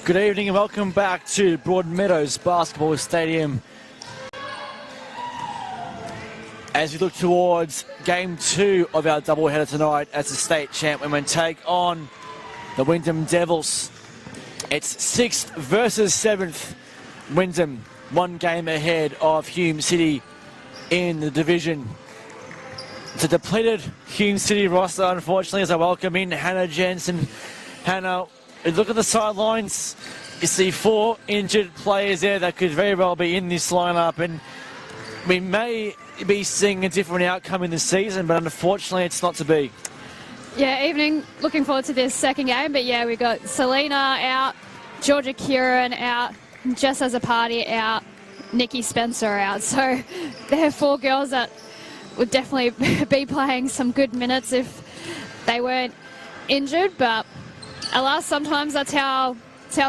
Good evening and welcome back to Broadmeadows Basketball Stadium as we look towards Game 2 of our doubleheader tonight as the state champ women take on the Wyndham Devils. It's 6th versus 7th. Wyndham 1 game ahead of Hume City in the division. It's a depleted Hume City roster, unfortunately, as I welcome in Hannah Jensen. Hannah, look at the sidelines. You see 4 injured players there that could very well be in this lineup, and we may be seeing a different outcome in the season, but unfortunately it's not to be. Yeah, evening. Looking forward to this second game, but yeah, we've got Selena out, Georgia Kieran out, Jess as a party out, Nikki Spencer out. So they're 4 girls that would definitely be playing some good minutes if they weren't injured, but alas, sometimes that's how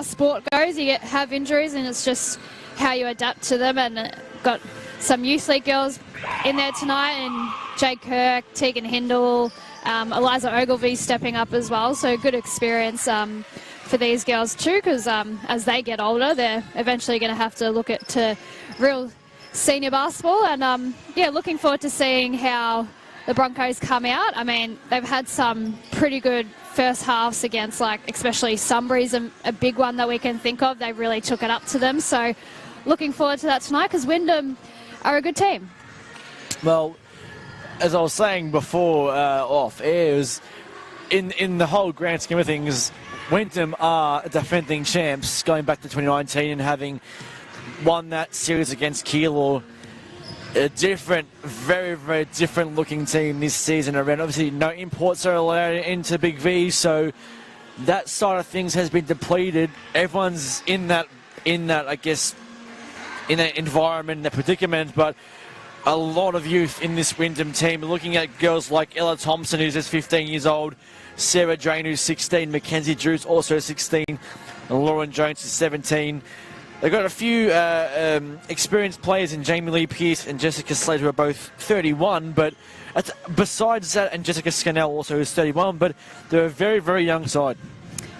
sport goes. You have injuries, and it's just how you adapt to them. And got some youth league girls in there tonight, and Jade Kirk, Tegan Hindle, Eliza Ogilvie stepping up as well. So good experience for these girls too, because as they get older, they're eventually going to have to look to real senior basketball. And yeah, looking forward to seeing how the Broncos come out. I mean, they've had some pretty good first halves against, like, especially Sunbury's a big one that we can think of. They really took it up to them. So looking forward to that tonight, because Wyndham are a good team. Well, as I was saying before off air, is in the whole grand scheme of things, Wyndham are defending champs going back to 2019 and having won that series against Keilor. A different, very, very different looking team this season around. Obviously, no imports are allowed into Big V, so that side of things has been depleted. Everyone's in that, I guess, in that environment, in that predicament, but a lot of youth in this Wyndham team. Looking at girls like Ella Thompson, who's just 15 years old, Sarah Drain, who's 16, Mackenzie Drew's also 16, and Lauren Jones is 17. They've got a few experienced players in Jamie Lee Pearce and Jessica Slade, who are both 31, but besides that, and Jessica Scannell also is 31, but they're a very, very young side.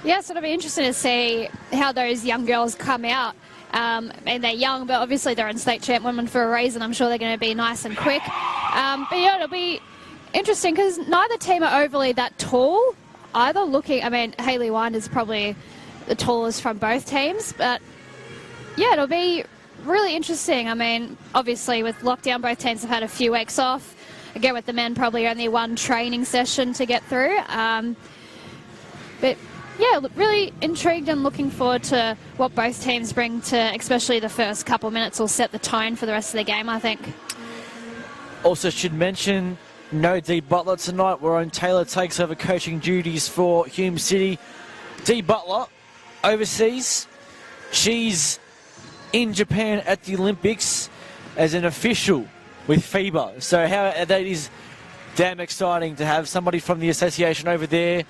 Yeah, so it'll be interesting to see how those young girls come out. And they're young, but obviously they're in state champ women for a reason. I'm sure they're going to be nice and quick. But yeah, it'll be interesting because neither team are overly that tall either. I mean, Hayley Wine is probably the tallest from both teams, but yeah, it'll be really interesting. I mean, obviously with lockdown, both teams have had a few weeks off. Again, with the men, probably only 1 training session to get through. But yeah, really intrigued and looking forward to what both teams bring to, especially the first couple of minutes will set the tone for the rest of the game, I think. Also should mention, no Dee Butler tonight. Warren Taylor takes over coaching duties for Hume City. Dee Butler, overseas. She's in Japan at the Olympics as an official with FIBA. So that is damn exciting to have somebody from the association over there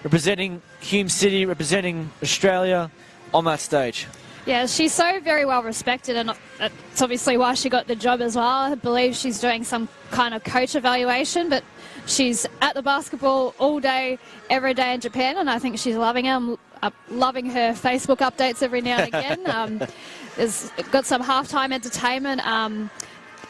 representing Hume City, representing Australia on that stage. Yeah, she's so very well respected, and it's obviously why she got the job as well. I believe she's doing some kind of coach evaluation, but she's at the basketball all day, every day in Japan, and I think she's loving it. I'm loving her Facebook updates every now and again. There's got some halftime entertainment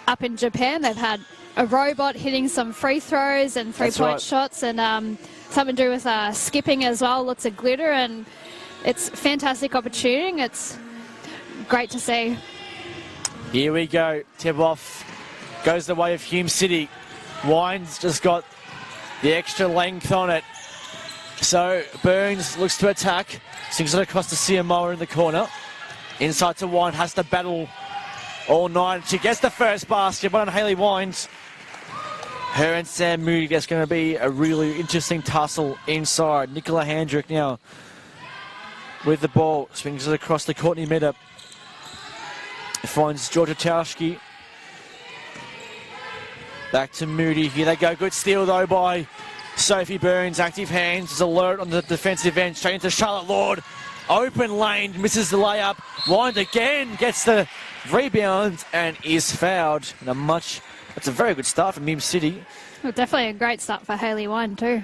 up in Japan. They've had a robot hitting some free throws and three-point shots, and something to do with skipping as well, lots of glitter, and it's a fantastic opportunity. It's great to see. Here we go. Tip-off goes the way of Hume City. Wine's just got the extra length on it. So Burns looks to attack. Swings it across to Siamoa in the corner. Inside to Wine, has to battle all night. She gets the first basket, but on Hayley Wines. Her and Sam Moody, that's going to be a really interesting tussle inside. Nicola Handrick now with the ball. Swings it across to Courtney Middup. Finds Georgia Tauschke. Back to Moody. Here they go. Good steal, though, by Sophie Burns. Active hands. There's alert on the defensive end. Straight into Charlotte Lord. Open lane. Misses the layup. Wind again. Gets the rebound and is fouled. And that's a very good start from Hume City. Well, definitely a great start for Hayley Wine too.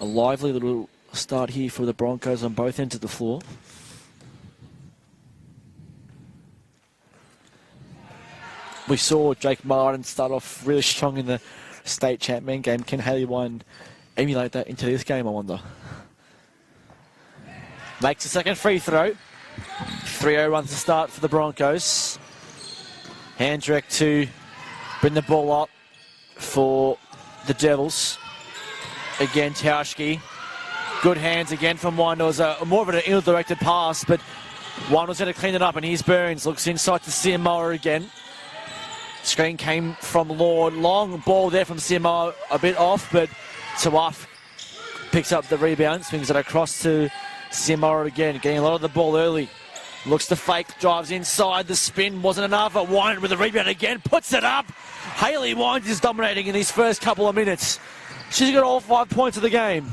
A lively little start here for the Broncos on both ends of the floor. We saw Jake Martin start off really strong in the state champion game. Can Haley Wine emulate that into this game, I wonder? Makes a second free throw. 3-0 runs to start for the Broncos. Handrek to bring the ball up for the Devils. Again, Tauschke. Good hands again from Wine. It was more of an ill-directed pass, but Wine was going to clean it up, and here's Burns. Looks inside to Siamoa again. Screen came from Lord. Long ball there from Siamoa, a bit off, but Tawaf picks up the rebound, swings it across to Siamoa again, getting a lot of the ball early. Looks to fake, drives inside, the spin wasn't enough. Wine with the rebound again, puts it up. Hayley Wines is dominating in these first couple of minutes. She's got all 5 points of the game.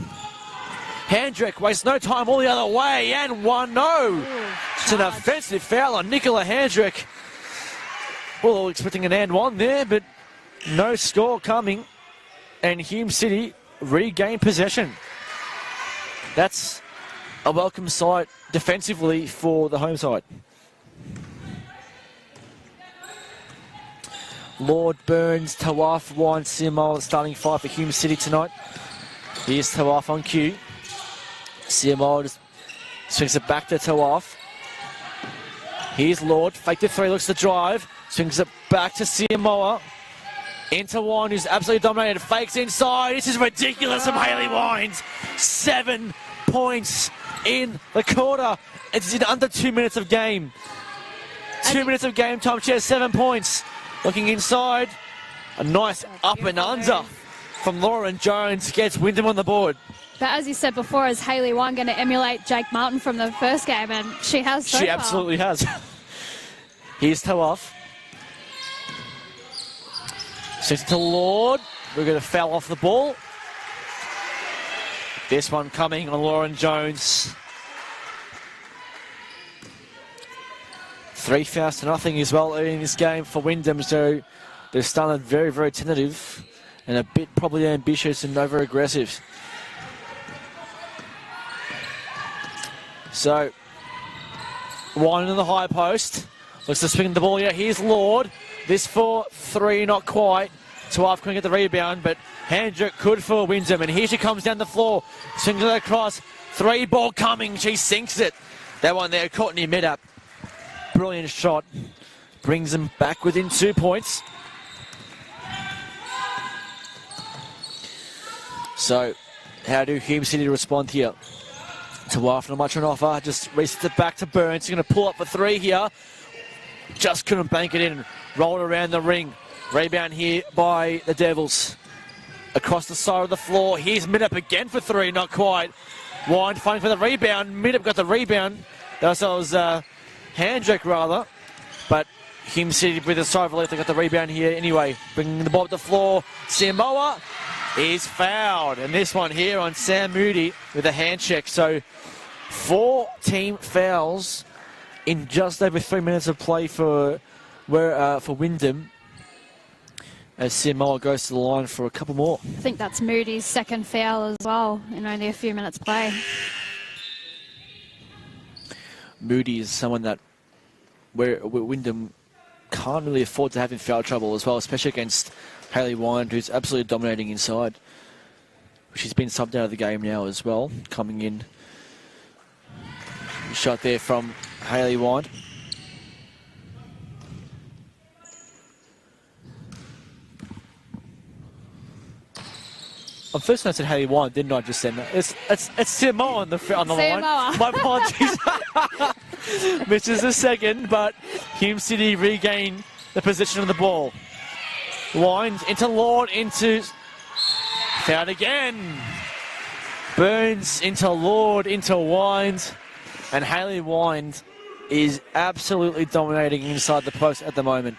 Handrek wastes no time all the other way, and 1-0. It's an offensive foul on Nicola Handrek. Well, all expecting an and one there, but no score coming. And Hume City regain possession. That's a welcome sight defensively for the home side. Lord, Burns, Tawaf, Wine, Siamoa starting 5 for Hume City tonight. Here's Tawaf on cue. Siamoa just swings it back to Tawaf. Here's Lord, fake the three, looks to drive. Swings it back to Siamoa. Into Wine, who's absolutely dominated. Fakes inside. This is ridiculous from Hayley Wines. 7 points in the quarter. It's in under 2 minutes of game. 2 minutes of game time. She has 7 points. Looking inside. A nice up and under from Lauren Jones. Gets Wyndham on the board. But as you said before, is Hayley Wine going to emulate Jake Martin from the first game? And she has so She far. absolutely has. Here's Tawaf. Sends it to Lord. We're going to foul off the ball. This one coming on Lauren Jones. 3 fouls to nothing as well in this game for Wyndham. So they've started very, very tentative and a bit probably ambitious and over-aggressive. So, Wine in the high post. Looks to swing the ball here. Here's Lord. This for 3, not quite. Tawaf couldn't get the rebound, but Handrek could for Wyndham. And here she comes down the floor. Swings it across. 3 ball coming. She sinks it. That one there caught near mid-up. Brilliant shot. Brings them back within 2 points. So, how do Hume City respond here? Tawaf not much on offer. Just resets it back to Burns. He's going to pull up for 3 here. Just couldn't bank it in. Rolled around the ring. Rebound here by the Devils. Across the side of the floor. Here's Middup again for 3. Not quite. Wine fighting for the rebound. Middup got the rebound. That was Handrek rather. But Hume City with a sigh of relief. They got the rebound here anyway. Bringing the ball up the floor. Siamoa is fouled. And this one here on Sam Moody with a hand check. So 4 team fouls in just over 3 minutes of play for Wyndham, as Siamoa goes to the line for a couple more. I think that's Moody's second foul as well in only a few minutes play. Moody is someone that Wyndham can't really afford to have in foul trouble as well, especially against Hayley Wine, who's absolutely dominating inside. She's been subbed out of the game now as well, coming in. Shot there from Hayley Wine. I first I said Hayley Wine, didn't I just send that? It's Siamoa on the line. My apologies. Misses the second, but Hume City regain the position of the ball. Wines into Lord, into... Fouled again. Burns into Lord, into Wines. And Hayley Wine is absolutely dominating inside the post at the moment.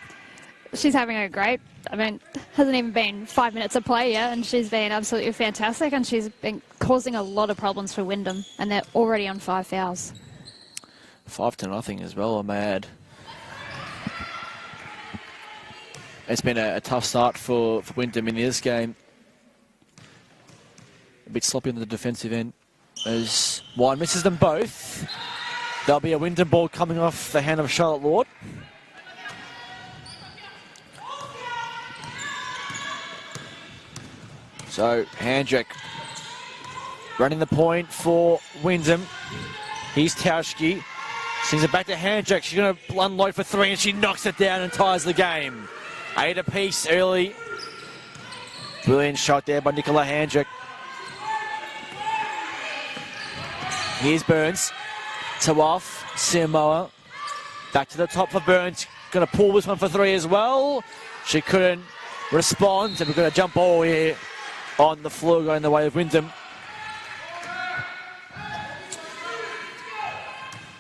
She's having a great, hasn't even been 5 minutes of play yet, and she's been absolutely fantastic, and she's been causing a lot of problems for Wyndham, and they're already on 5 fouls. 5-0 as well, I'm mad. It's been a tough start for Wyndham in this game. bit sloppy on the defensive end as Wine misses them both. There'll be a Wyndham ball coming off the hand of Charlotte Lord. So, Handrick running the point for Wyndham. Here's Tauschke. Sends it back to Handrick. She's going to unload for three, and she knocks it down and ties the game. 8 apiece early. Brilliant shot there by Nicola Handrick. Here's Burns. To off. Samoa. Back to the top for Burns. Going to pull this one for three as well. She couldn't respond, and we've got a jump ball here on the floor going the way of Wyndham.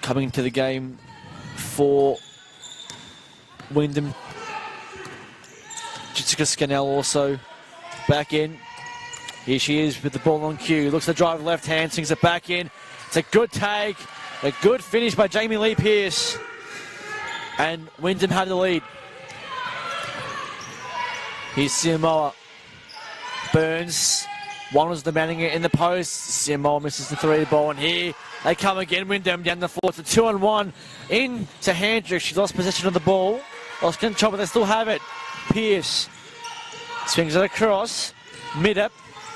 Coming into the game for Wyndham. Jessica Scannell also back in. Here she is with the ball on cue. Looks to drive left hand, swings it back in. It's a good take. A good finish by Jamie Lee Pearce. And Wyndham had the lead. Here's Samoa. Burns. One was demanding it in the post. Samoa misses the three ball, and here they come again. Wyndham down the floor. It's a 2-on-1 in to Handrick. She lost possession of the ball. Lost control, but they still have it. Pearce swings it across. Mid-up.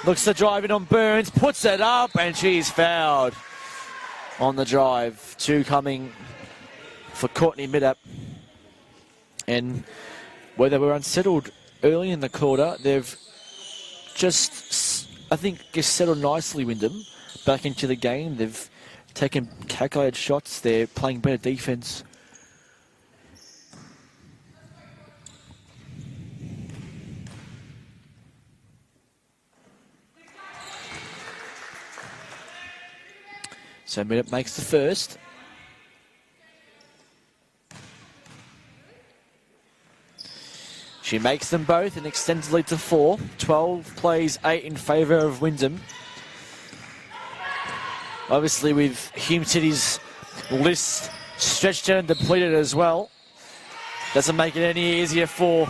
Looks to drive it on Burns. Puts it up, and she's fouled on the drive. Two coming for Courtney Mid-up. And where they were unsettled early in the quarter, they've just, I think, just settled nicely, Wyndham, back into the game. They've taken calculated shots. They're playing better defence. So Minute makes the first. She makes them both and extends the lead to 4. 12 plays 8 in favour of Wyndham. Obviously with Hume City's list stretched out and depleted as well. Doesn't make it any easier for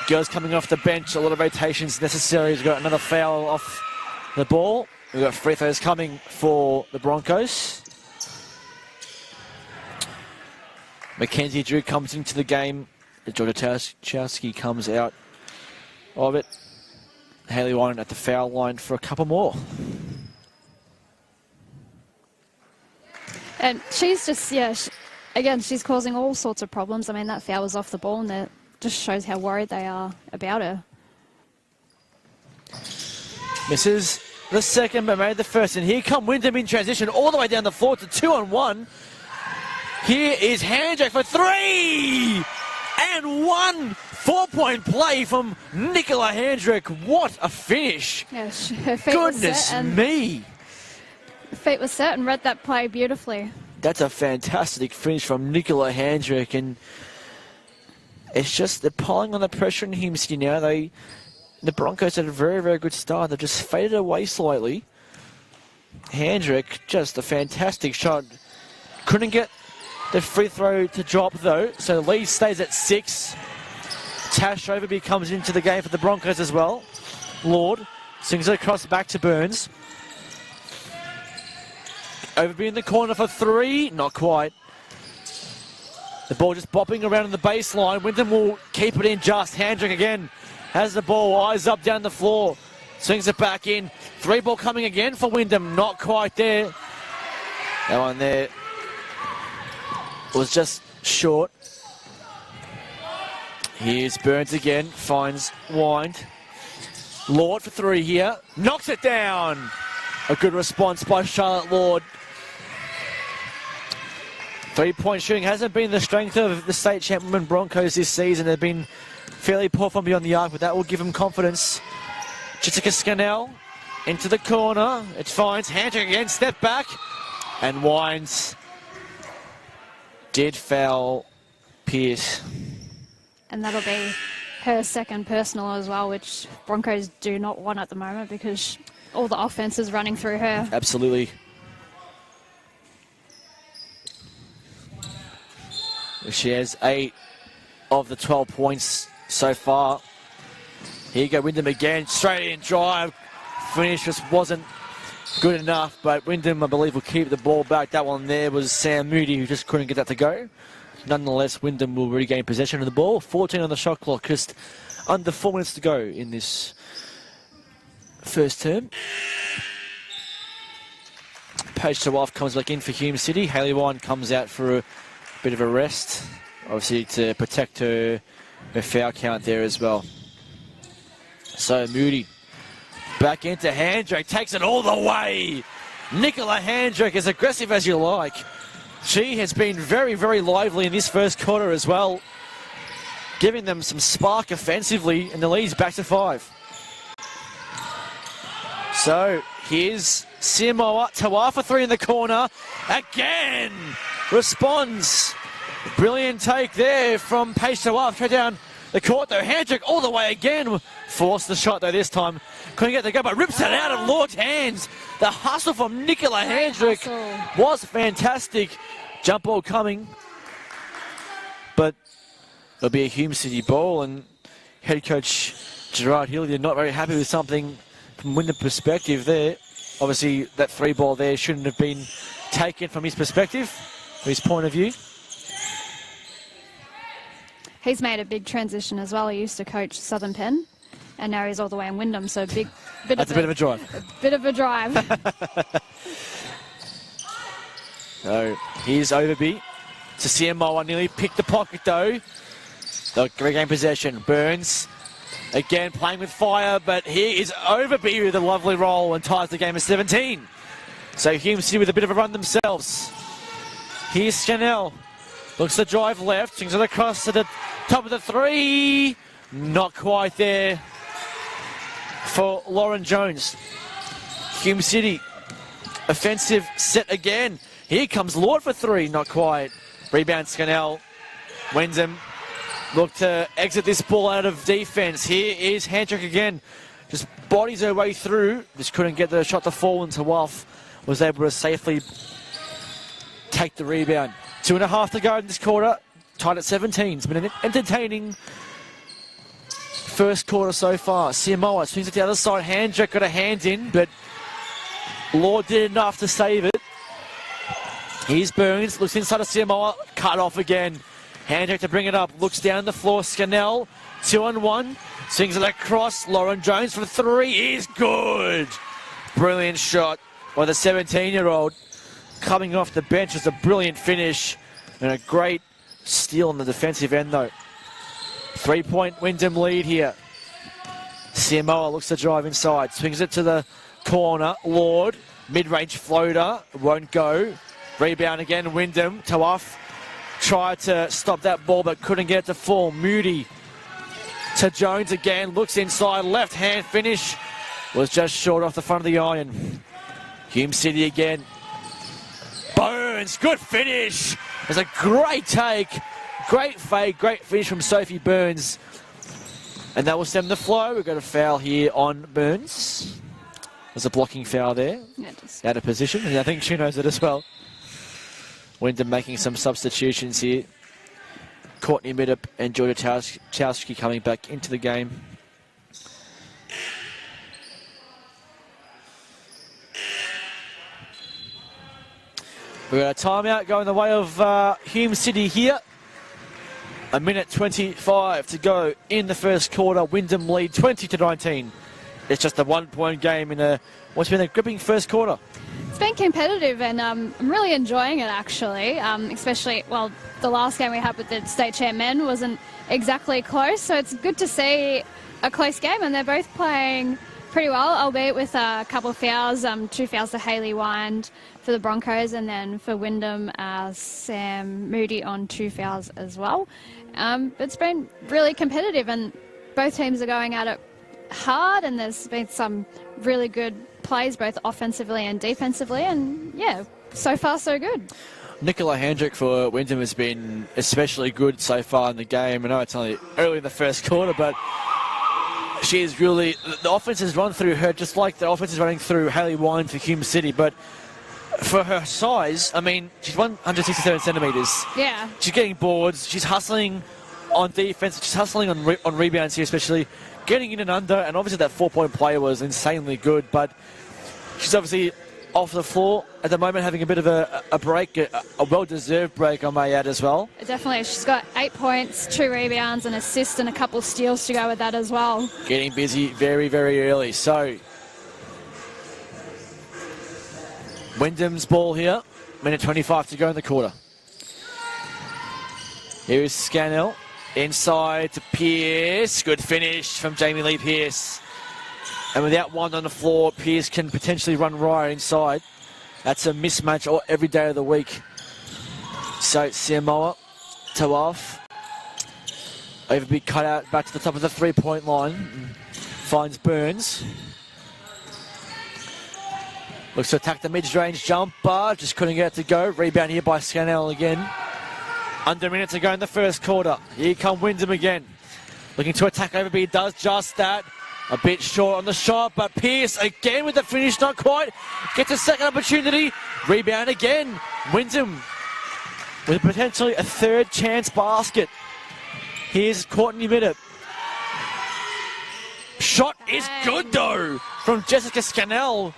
girls coming off the bench. A lot of rotations necessary. We've got another foul off the ball. We've got free throws coming for the Broncos. Mackenzie Drew comes into the game. Georgia Tauschke comes out of it. Hayley Wine at the foul line for a couple more. And she's just, again, she's causing all sorts of problems. I mean, that foul was off the ball, and that just shows how worried they are about her. Misses the second, but made the first. And here come Wyndham in transition all the way down the floor to 2-on-1. Here is Handrick for three! And one 4-point play from Nicola Handrick. What a finish. Yeah, her feet Goodness me. Her feet were set and read that play beautifully. That's a fantastic finish from Nicola Handrick. And it's just, they're piling on the pressure in Hume City now. The Broncos had a very, very good start. They've just faded away slightly. Handrick, just a fantastic shot. Couldn't get the free throw to drop though, so the lead stays at 6. Tash Overby comes into the game for the Broncos as well. Lord swings it across back to Burns. Overby in the corner for three, not quite. The ball just bopping around in the baseline. Wyndham will keep it in just. Handrick again has the ball, eyes up down the floor. Swings it back in. Three ball coming again for Wyndham, not quite there. That one there was just short. Here's Burns again, finds Wind. Lord for three here, knocks it down. A good response by Charlotte Lord. 3-point shooting hasn't been the strength of the state champion Broncos this season. They've been fairly poor from beyond the arc, but that will give them confidence. Jessica Scannell into the corner. It finds Handrick again, step back, and Wines did foul Pearce. And that'll be her second personal as well, which Broncos do not want at the moment because all the offense is running through her. Absolutely. She has 8 of the 12 points so far. Here you go, Wyndham again, straight in drive. finish just wasn't good enough, but Wyndham, I believe, will keep the ball back. That one there was Sam Moody, who just couldn't get that to go. Nonetheless, Wyndham will regain possession of the ball. 14 on the shot clock, just under 4 minutes to go in this first term. Page to off comes back in for Hume City. Hayley Wine comes out for a bit of a rest, obviously to protect her foul count there as well. So Moody back into Handrick, takes it all the way. Nicola Handrick, as aggressive as you like. She has been very, very lively in this first quarter as well, giving them some spark offensively, and the lead's back to 5. So here's Simoa, Tawa for 3 in the corner. Again, responds. Brilliant take there from Paige Tawa, straight down the court though. Handrick all the way again. Forced the shot though this time. Couldn't get the go, but rips it out of Lord's hands. The hustle from Nicola Handrick was fantastic. Jump ball coming. But it'll be a Hume City ball, and head coach Gerard Hilliard not very happy with something from Wyndham perspective there. Obviously that 3 ball there shouldn't have been taken from his perspective, from his point of view. He's made a big transition as well. He used to coach Southern Penn, and now he's all the way in Wyndham, so That's a bit of a drive. A bit of a drive. So here's Overby to Simoa, nearly picked the pocket though. They'll regain possession. Burns again playing with fire, but here is Overby with a lovely roll and ties the game at 17. So Hume City with a bit of a run themselves. Here's Scannell. Looks to drive left, swings it across to the top of the 3. Not quite there for Lauren Jones. Hume City, offensive set again. Here comes Lord for 3, not quite. Rebound Scannell. Wyndham look to exit this ball out of defense. Here is Handrick again. Just bodies her way through. Just couldn't get the shot to fall, and Tawaf was able to safely take the rebound. 2.5 to go in this quarter. Tied at 17. It's been an entertaining first quarter so far. Simoa swings it to the other side. Handrick got a hand in, but Lord did enough to save it. Here's Burns. Looks inside of Simoa. Cut off again. Handrick to bring it up. Looks down the floor. Scannell. 2-on-1. Swings it across. Lauren Jones for 3 is good. Brilliant shot by the 17-year-old. Coming off the bench is a brilliant finish and a great steal on the defensive end though. 3-point Wyndham lead here. Simoa looks to drive inside. Swings it to the corner. Lord. Mid-range floater. Won't go. Rebound again. Wyndham. Tawaf tried to stop that ball but couldn't get it to fall. Moody to Jones again. Looks inside. Left hand finish. Was just short off the front of the iron. Hume City again. Burns. Good finish. It's a great take. Great fake. Great finish from Sophie Burns. And that will stem the flow. We've got a foul here on Burns. There's a blocking foul there. Yeah, out of position. And I think she knows it as well. Wyndham making some substitutions here. Courtney Middup and Georgia Chowski coming back into the game. We've got a timeout going the way of Hume City here. 1:25 to go in the first quarter. Wyndham lead 20-19. It's just a 1-point game in what's been a gripping first quarter. It's been competitive, and I'm really enjoying it actually. Especially, well, the last game we had with the state champ men wasn't exactly close, so it's good to see a close game, and they're both playing pretty well, albeit with a couple of fouls. 2 fouls to Hayley Wind for the Broncos, and then for Wyndham, Sam Moody on 2 fouls as well. It's been really competitive, and both teams are going at it hard, and there's been some really good plays both offensively and defensively, and yeah, so far so good. Nicola Handrick for Wyndham has been especially good so far in the game. I know it's only early in the first quarter, but she is really, the offense has run through her just like the offense is running through Hayley Wine for Hume City, but for her size, I mean, she's 167 centimetres. Yeah. She's getting boards, she's hustling on defense, just hustling on rebounds here, especially getting in and under. And obviously that 4-point play was insanely good, but she's obviously off the floor at the moment, having a bit of a break, a well-deserved break, I may add, as well. Definitely. She's got 8 points, 2 rebounds, an assist, and a couple steals to go with that as well. Getting busy very, very early. So, Wyndham's ball here. Minute 25 to go in the quarter. Here is Scannell. Inside to Pearce. Good finish from Jamie Lee Pearce. And without one on the floor, Pearce can potentially run right inside. That's a mismatch every day of the week. So Siamoa to off. Overbeat cut out back to the top of the three-point line. Finds Burns. Looks to attack the mid-range jumper. Just couldn't get it to go. Rebound here by Scannell again. Under a minute to go in the first quarter. Here come Wyndham again. Looking to attack Overbeat. Does just that. A bit short on the shot, but Pearce again with the finish, not quite. Gets a second opportunity. Rebound again. Wyndham with potentially a third chance basket. Here's Courtney Middett. Shot is good though from Jessica Scannell,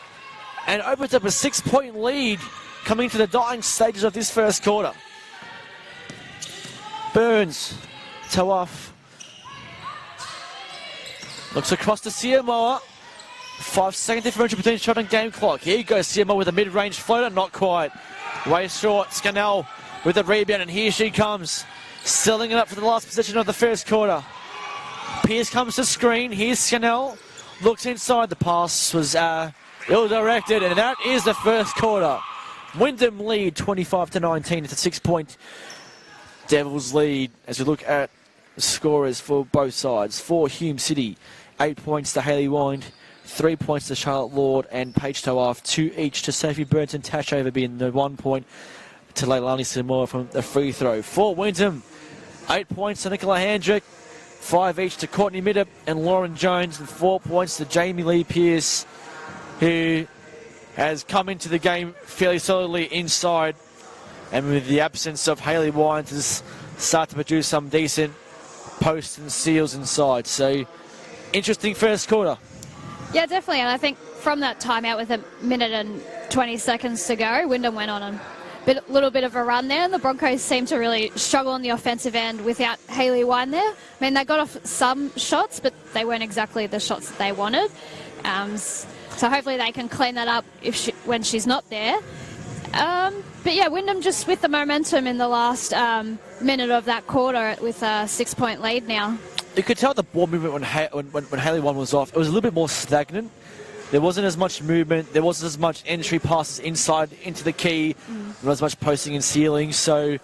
and opens up a 6-point lead coming to the dying stages of this first quarter. Burns, toe off. Looks across to Siamoa. 5-second differential between shot and game clock. Here goes Siamoa with a mid-range floater, not quite. Way short. Scannell with the rebound, and here she comes. Selling it up for the last possession of the first quarter. Pearce comes to screen. Here's Scannell. Looks inside. The pass was ill-directed, and that is the first quarter. Wyndham lead 25-19. It's a 6-point Devils lead as we look at the scorers for both sides. For Hume City, 8 points to Hayley Wind, 3 points to Charlotte Lord and Paige Toaf, 2 each to Sophie Burns and Tash Overby, and the 1 point to Leilani Samoa from the free throw. For Wyndham, 8 points to Nicola Handrick, 5 each to Courtney Middett and Lauren Jones, and 4 points to Jamie Lee Pearce, who has come into the game fairly solidly inside, and with the absence of Hayley Wine to start to produce some decent posts and steals inside. So, interesting first quarter. Yeah, definitely. And I think from that timeout with a minute and 20 seconds to go, Wyndham went on a little bit of a run there, and the Broncos seemed to really struggle on the offensive end without Hayley Wine there. I mean, they got off some shots, but they weren't exactly the shots that they wanted. So hopefully they can clean that up when she's not there. But yeah, Wyndham just with the momentum in the last minute of that quarter with a 6-point lead now. You could tell the ball movement when Hayley Wine was off. It was a little bit more stagnant. There wasn't as much movement. There wasn't as much entry passes inside into the key. Not as much posting and sealing. So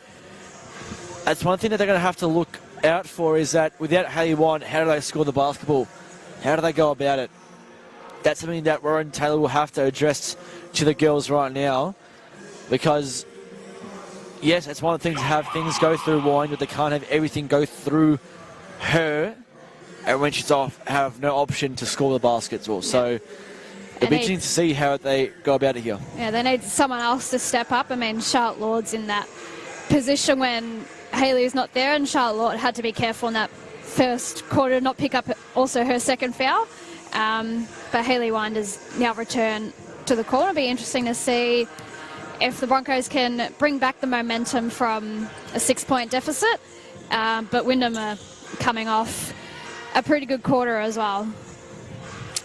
that's one thing that they're going to have to look out for, is that without Hayley Wine, how do they score the basketball? How do they go about it? That's something that Warren Taylor will have to address to the girls right now. Because, yes, it's one of the things to have things go through Wine, but they can't have everything go through her. And when she's off, have no option to score the baskets. So it'll be interesting to see how they go about it here. Yeah, they need someone else to step up. I mean, Charlotte Lord's in that position when Hayley's not there, and Charlotte Lord had to be careful in that first quarter to not pick up also her second foul. But Hayley Wind has now returned to the corner. It'll be interesting to see if the Broncos can bring back the momentum from a 6-point deficit. But Wyndham are coming off a pretty good quarter as well.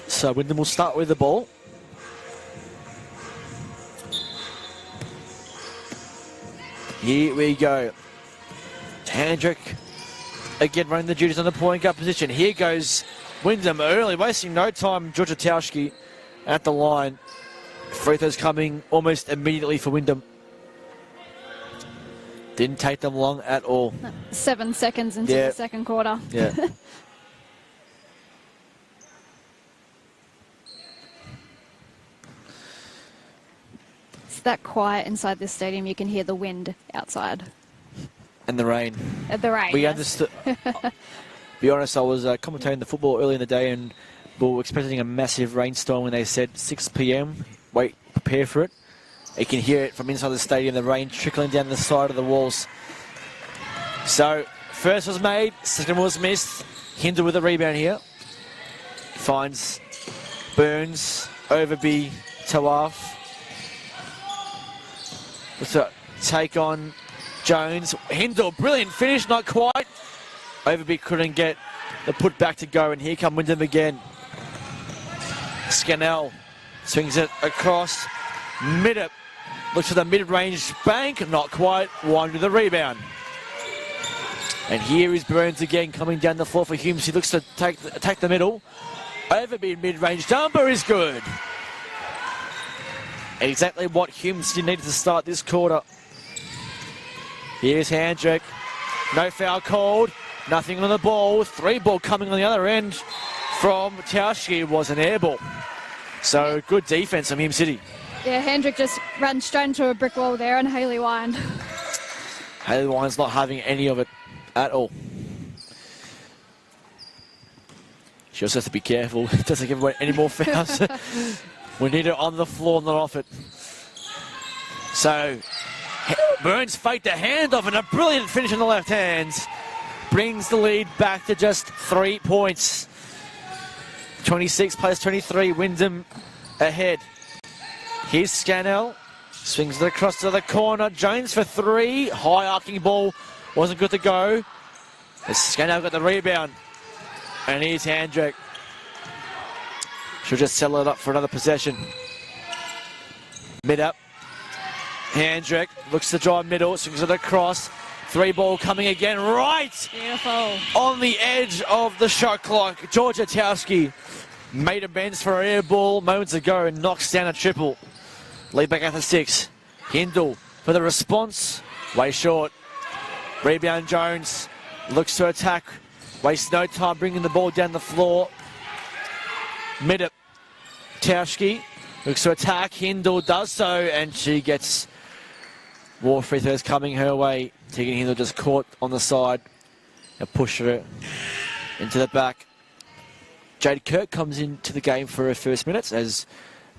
So Wyndham will start with the ball. Here we go. Handrick again running the duties on the point guard position. Here goes Wyndham early, wasting no time. Georgia Tauschke at the line. Free throws coming almost immediately for Wyndham. Didn't take them long at all. 7 seconds into the second quarter. Yeah. It's that quiet inside this stadium, you can hear the wind outside. And the rain. The rain, We understood. Be honest, I was commentating the football early in the day, and we were expecting a massive rainstorm when they said 6 p.m. Wait, prepare for it. You can hear it from inside the stadium, the rain trickling down the side of the walls. So, first was made, second was missed. Hindle with a rebound here. Finds Burns, Overby, Tawaf. With a take on Jones. Hindle, brilliant finish, not quite. Overby couldn't get the put back to go, and here come Wyndham again. Scannell swings it across. Middup looks for the mid-range bank, not quite. One with the rebound. And here is Burns again coming down the floor for Hume. He looks to attack the middle. Overby mid-range jumper is good. Exactly what Hume needed to start this quarter. Here's Handrick. No foul called. Nothing on the ball. 3 ball coming on the other end from Tauschke was an air ball. So good defense from Hume City. Yeah, Hendrick just ran straight into a brick wall there, and Hayley Wine. Hayley Wine's not having any of it at all. She also has to be careful. Doesn't give away any more fouls. We need her on the floor, not off it. So Burns faked the handoff, and a brilliant finish on the left hand brings the lead back to just 3 points. 26 plus 23, Wyndham ahead. Here's Scannell, swings it across to the corner. Jones for 3, high arcing ball, wasn't good to go. As Scannell got the rebound, and here's Handrick. She'll just settle it up for another possession. Mid up. Handrick looks to drive middle, swings it across. 3 ball coming again, right Beautiful. on the edge of the shot clock. Georgia Tauschke made amends for an air ball moments ago and knocks down a triple. Lead back after 6. Hindle for the response, way short. Rebound Jones, looks to attack, wastes no time bringing the ball down the floor. Middup, Tauschke looks to attack, Hindle does so, and she gets more free throws coming her way. Tegan Hindle just caught on the side and pushed her into the back. Jade Kirk comes into the game for her first minutes as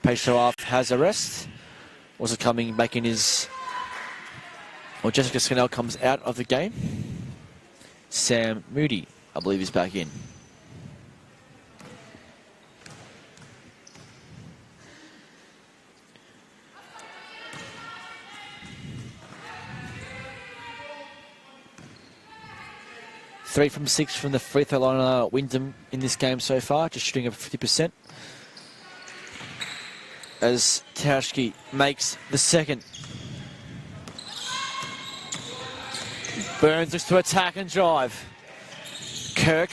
Paige Tawaf has a rest. Also coming back in is, or Jessica Scannell comes out of the game. Sam Moody, I believe, is back in. Three from 6 from the free throw line. Wyndham in this game so far, just shooting over 50%. As Tauschke makes the second. Burns looks to attack and drive. Kirk,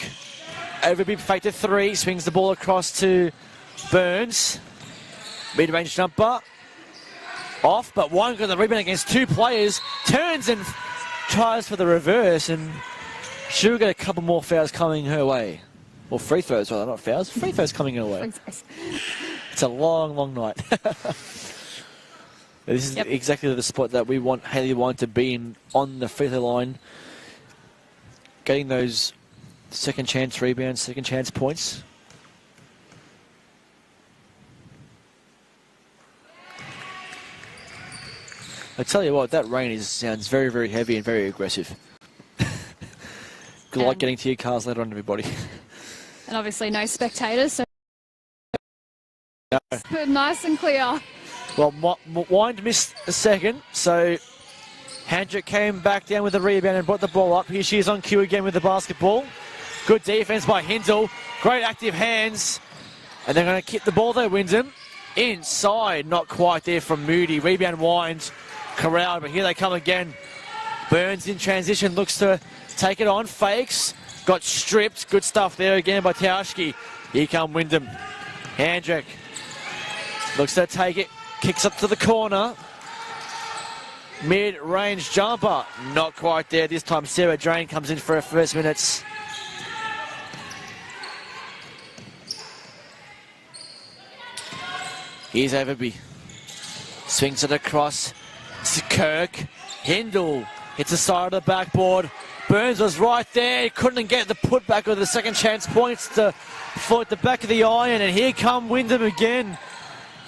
Overby fake to 3, swings the ball across to Burns. Mid-range jumper. Off, but one got the rebound against 2 players. Turns and tries for the reverse, and she'll get a couple more fouls coming her way. Or free throws, rather, not fouls. Free throws coming her way. It's a long, long night. This is exactly the spot that we want Hayley Wine to be in, on the free throw line. Getting those second chance rebounds, second chance points. I tell you what, that rain sounds very, very heavy and very aggressive. Good luck getting to your cars later on, everybody. And obviously no spectators, so no. Nice and clear. Well, Wind missed a second, so Handrick came back down with the rebound and brought the ball up. Here she is on cue again with the basketball. Good defense by Hindle. Great active hands. And they're going to kick the ball there, Wyndham. Inside, not quite there from Moody. Rebound Wind, corralled, but here they come again. Burns in transition, looks to take it on, fakes, got stripped. Good stuff there again by Tauschke. Here come Wyndham. Handrick looks to take it, kicks up to the corner. Mid-range jumper, not quite there. This time Sarah Drain comes in for her first minutes. Here's Overby. Swings it across to Kirk. Hindle hits the side of the backboard. Burns was right there. Couldn't get the putback of the second chance points to float the back of the iron. And here come Wyndham again.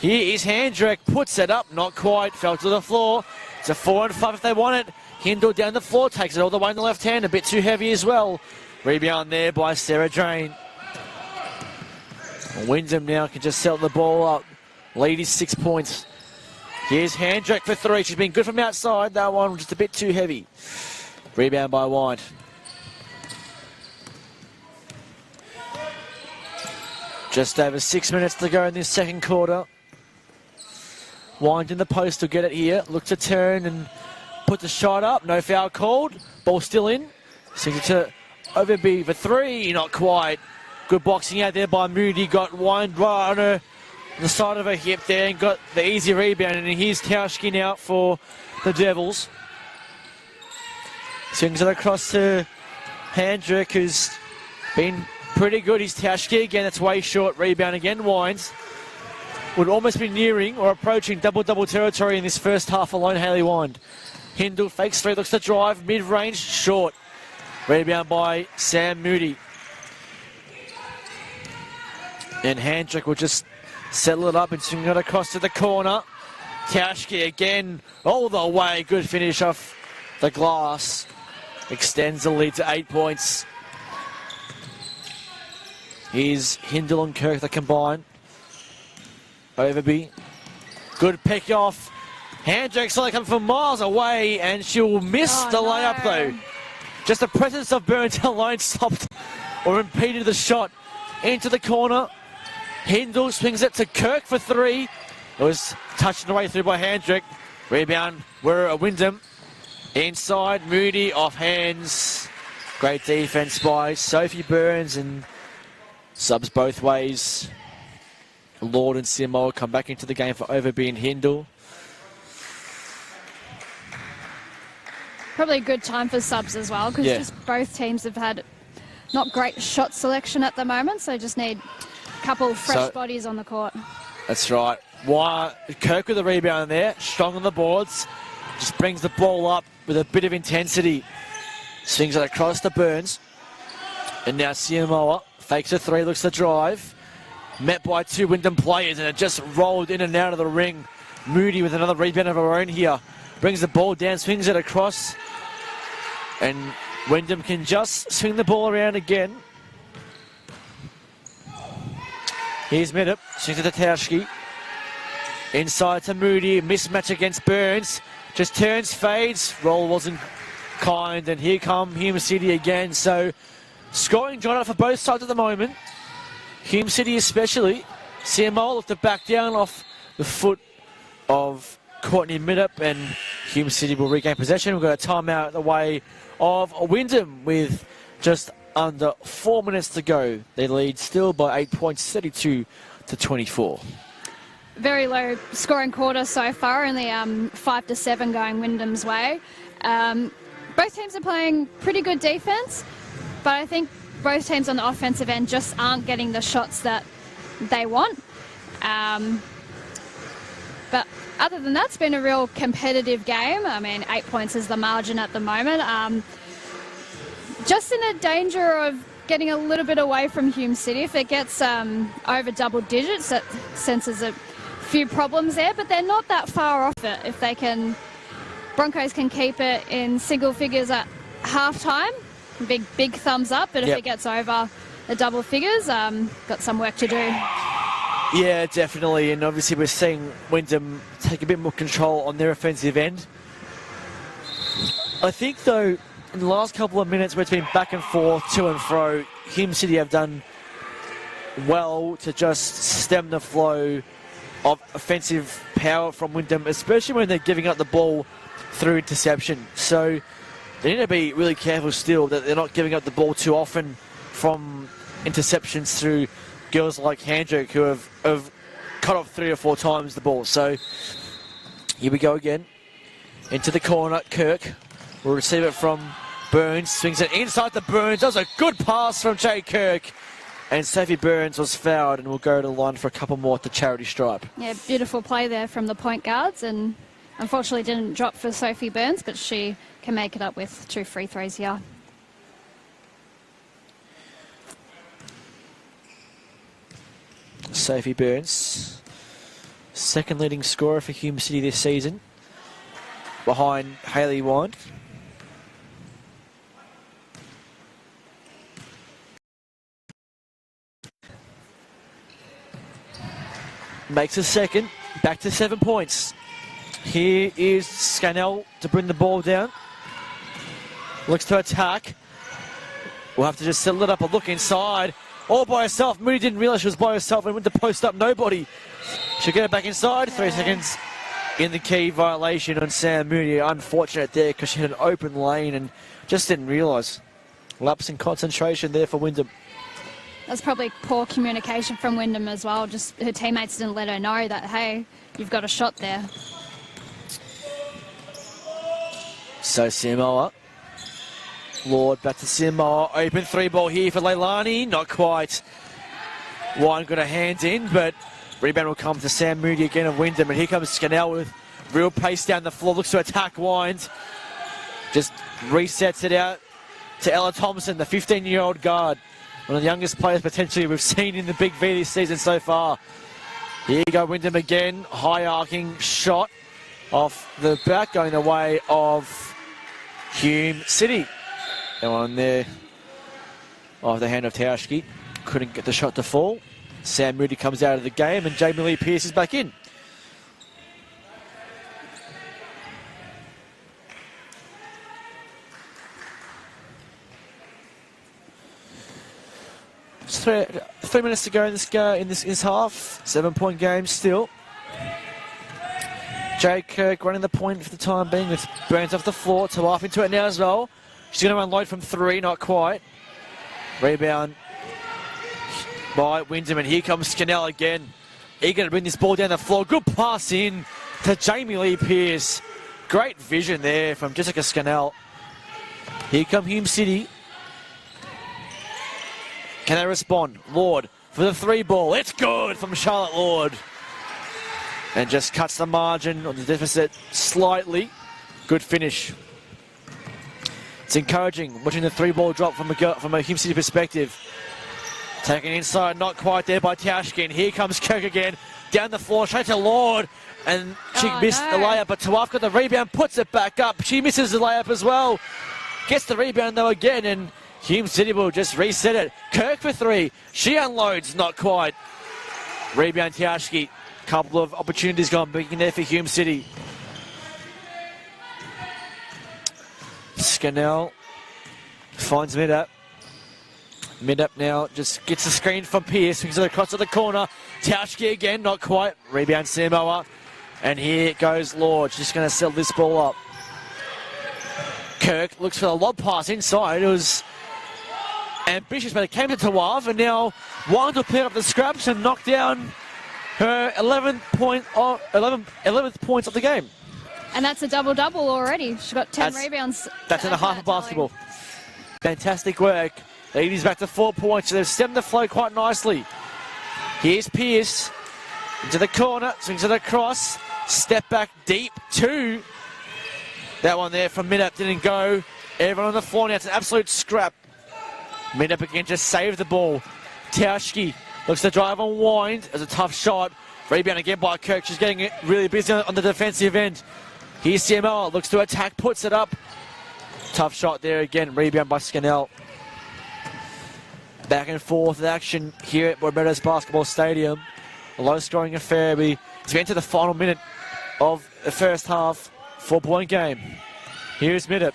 Here is Handrick, puts it up, not quite, fell to the floor. It's a 4 and 5 if they want it. Hindle down the floor, takes it all the way in the left hand, a bit too heavy as well. Rebound there by Sarah Drain. Wyndham now can just settle the ball up. Lead is 6 points. Here's Handrick for 3. She's been good from outside. That one just a bit too heavy. Rebound by Wind. Just over 6 minutes to go in this second quarter. Wind in the post will get it here. Look to turn and put the shot up. No foul called. Ball still in. Sings it to Overby for 3. Not quite. Good boxing out there by Moody. Got Wind right on her, the side of her hip there and got the easy rebound. And here's Tauschke now for the Devils. Swings it across to Handrick, who's been pretty good. He's Tauschke again. That's way short. Rebound again. Winds. Would almost be nearing or approaching double-double territory in this first half alone, Hayley Wind. Hindle fakes 3, looks to drive. Mid-range, short. Rebound by Sam Moody. And Handrick will just settle it up and swing it across to the corner. Tauschke again all the way. Good finish off the glass. Extends the lead to 8 points. Here's Hindle and Kirk that combine. Overby. Good pick off. Handrick's like coming from miles away and she'll miss the layup though. Just the presence of Burns alone stopped or impeded the shot into the corner. Hindle swings it to Kirk for 3. It was touched away through by Handrick. Rebound, we're a Wyndham. Inside, Moody off hands. Great defense by Sophie Burns and subs both ways. Lord and Simo come back into the game for Overby and Hindle. Probably a good time for subs as well, because just both teams have had not great shot selection at the moment, so just need a couple fresh bodies on the court. That's right. Kirk with the rebound there, strong on the boards, just brings the ball up with a bit of intensity. Swings it across to Burns. And now Siamoa fakes a 3, looks to drive. Met by 2 Wyndham players and it just rolled in and out of the ring. Moody with another rebound of her own here. Brings the ball down, swings it across. And Wyndham can just swing the ball around again. Here's Medup, swings it to Tauschke. Inside to Moody, mismatch against Burns. Just turns, fades, roll wasn't kind, and here come Hume City again. So scoring drawn up for both sides at the moment. Hume City especially. CMO looked to back down off the foot of Courtney Medup, and Hume City will regain possession. We've got a timeout at the way of Wyndham with just under 4 minutes to go. They lead still by 8 points, 32-24. Very low scoring quarter so far, only 5-7 going Wyndham's way. Both teams are playing pretty good defense, but I think both teams on the offensive end just aren't getting the shots that they want. But other than that, it's been a real competitive game. I mean, 8 points is the margin at the moment. Just in a danger of getting a little bit away from Hume City. If it gets over double digits, that senses a few problems there, but they're not that far off it. If they can, Broncos can keep it in single figures at halftime. Big thumbs up, but if it gets over the double figures, got some work to do. Yeah, definitely, and obviously we're seeing Wyndham take a bit more control on their offensive end. I think, though, in the last couple of minutes where it's been back and forth, to and fro, Hume City have done well to just stem the flow of offensive power from Wyndham, especially when they're giving up the ball through interception. So they need to be really careful still that they're not giving up the ball too often from interceptions through girls like Handrick, who have cut off 3 or 4 times the ball. So here we go again. Into the corner, Kirk will receive it from Burns, swings it inside to Burns. That was a good pass from Jay Kirk. And Sophie Burns was fouled and will go to the line for a couple more at the charity stripe. Yeah, beautiful play there from the point guards, and unfortunately didn't drop for Sophie Burns, but she can make it up with 2 free throws here. Sophie Burns Second leading scorer for Hume City this season, behind Hayley Wand. Makes a second, back to 7 points. Here is Scannell to bring the ball down. Looks to attack. We'll have to just settle it up, a look inside. All by herself. Moody didn't realise she was by herself and went to post up nobody. She'll get it back inside. 3 seconds in the key violation on Sam Moody. Unfortunate there because she had an open lane and just didn't realise. Lapse in concentration there for Wyndham. That's probably poor communication from Wyndham as well. Just her teammates didn't let her know that, hey, you've got a shot there. So Samoa. Lord back to Samoa. Open 3-ball here for Leilani. Not quite. Wine got a hand in, but rebound will come to Sam Moody again of Wyndham. And here comes Scannell with real pace down the floor. Looks to attack Wines. Just resets it out to Ella Thompson, the 15-year-old guard. One of the youngest players potentially we've seen in the Big V this season so far. Here you go, Wyndham again. High arcing shot off the back, going the way of Hume City. That one there off the hand of Tauschke. Couldn't get the shot to fall. Sam Moody comes out of the game and Jamie Lee Pearce is back in. Three minutes to go in this half. 7-point game still. Jade Kirk running the point for the time being with Burns off the floor. Tawaf into it now as well. She's going to unload from 3, not quite. Rebound by Wyndham, and here comes Scannell again. Eager to bring this ball down the floor. Good pass in to Jamie Lee Pearce. Great vision there from Jessica Scannell. Here come Hume City. Can they respond? Lord for the 3-ball. It's good from Charlotte Lord. And just cuts the margin on the deficit slightly. Good finish. It's encouraging watching the 3-ball drop from a Hume City perspective. Taken inside, not quite there by Tauschke. Here comes Kirk again. Down the floor, straight to Lord. And she missed the layup, but Tawaf got the rebound, puts it back up. She misses the layup as well. Gets the rebound though again, and Hume City will just reset it. Kirk for 3. She unloads, not quite. Rebound Tauschke. Couple of opportunities gone big in there for Hume City. Scannell finds Mid-up. Mid-up now just gets the screen from Pearce. Swings it across to the corner. Tauschke again, not quite. Rebound Samoa. And here it goes Lord. She's going to settle this ball up. Kirk looks for the lob pass inside. It was ambitious, but it came to Tawaf, and now Wand will pick up the scraps and knock down her 11th points of the game. And that's a double-double already. She got 10 rebounds. That's in a half of basketball. Fantastic work. Ladies back to 4 points. So they've stemmed the flow quite nicely. Here's Pearce into the corner, swings it across, step back deep, 2. That one there from Mid-up didn't go. Everyone on the floor now. It's an absolute scrap. Mid-up again just saved the ball. Tauschke looks to drive on Wind. As a tough shot. Rebound again by Kirk. She's getting it really busy on the defensive end. Here's CML. Looks to attack. Puts it up. Tough shot there again. Rebound by Scannell. Back and forth action here at Barbados Basketball Stadium. A low-scoring affair. We enter the final minute of the first half. 4-point game. Here's Mid-up.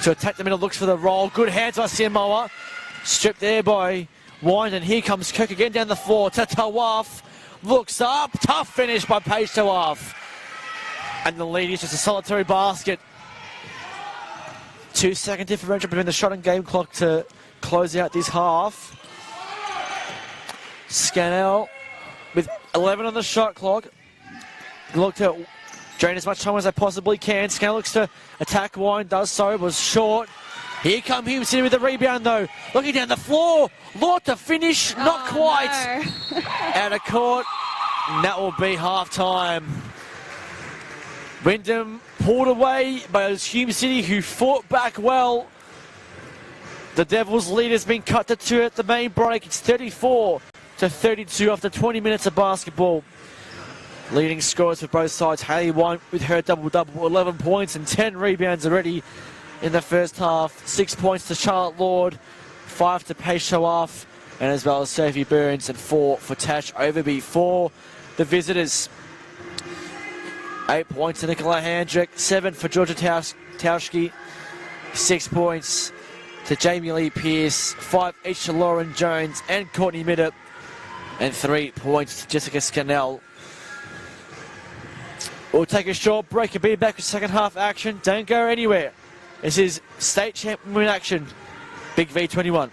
To attack the middle. Looks for the roll. Good hands by Samoa. Stripped there by Wind, and here comes Kirk again down the floor to Tawaf. Looks up. Tough finish by Paige Tawaf. And the lead is just a solitary basket. 2-second differential between the shot and game clock to close out this half. Scannell with 11 on the shot clock. Look to drain as much time as they possibly can. Scannell looks to attack Wind. Does so. Was short. Here come Hume City with the rebound though. Looking down the floor. Lord to finish. Not quite. No. Out of court. And that will be half time. Wyndham pulled away by Hume City, who fought back well. The Devils' lead has been cut to 2 at the main break. It's 34-32 after 20 minutes of basketball. Leading scorers for both sides. Haley White with her double-double, 11 points and 10 rebounds already in the first half. 6 points to Charlotte Lord, 5 to Paige Shoaf, and as well as Sophie Burns, and 4 for Tash Overby for the visitors. 8 points to Nicola Handrick, 7 for Georgia Tauschke, 6 points to Jamie Lee Pearce, 5 each to Lauren Jones and Courtney Middett, and 3 points to Jessica Scannell. We'll take a short break and be back with second half action. Don't go anywhere. This is state champion action, Big V21.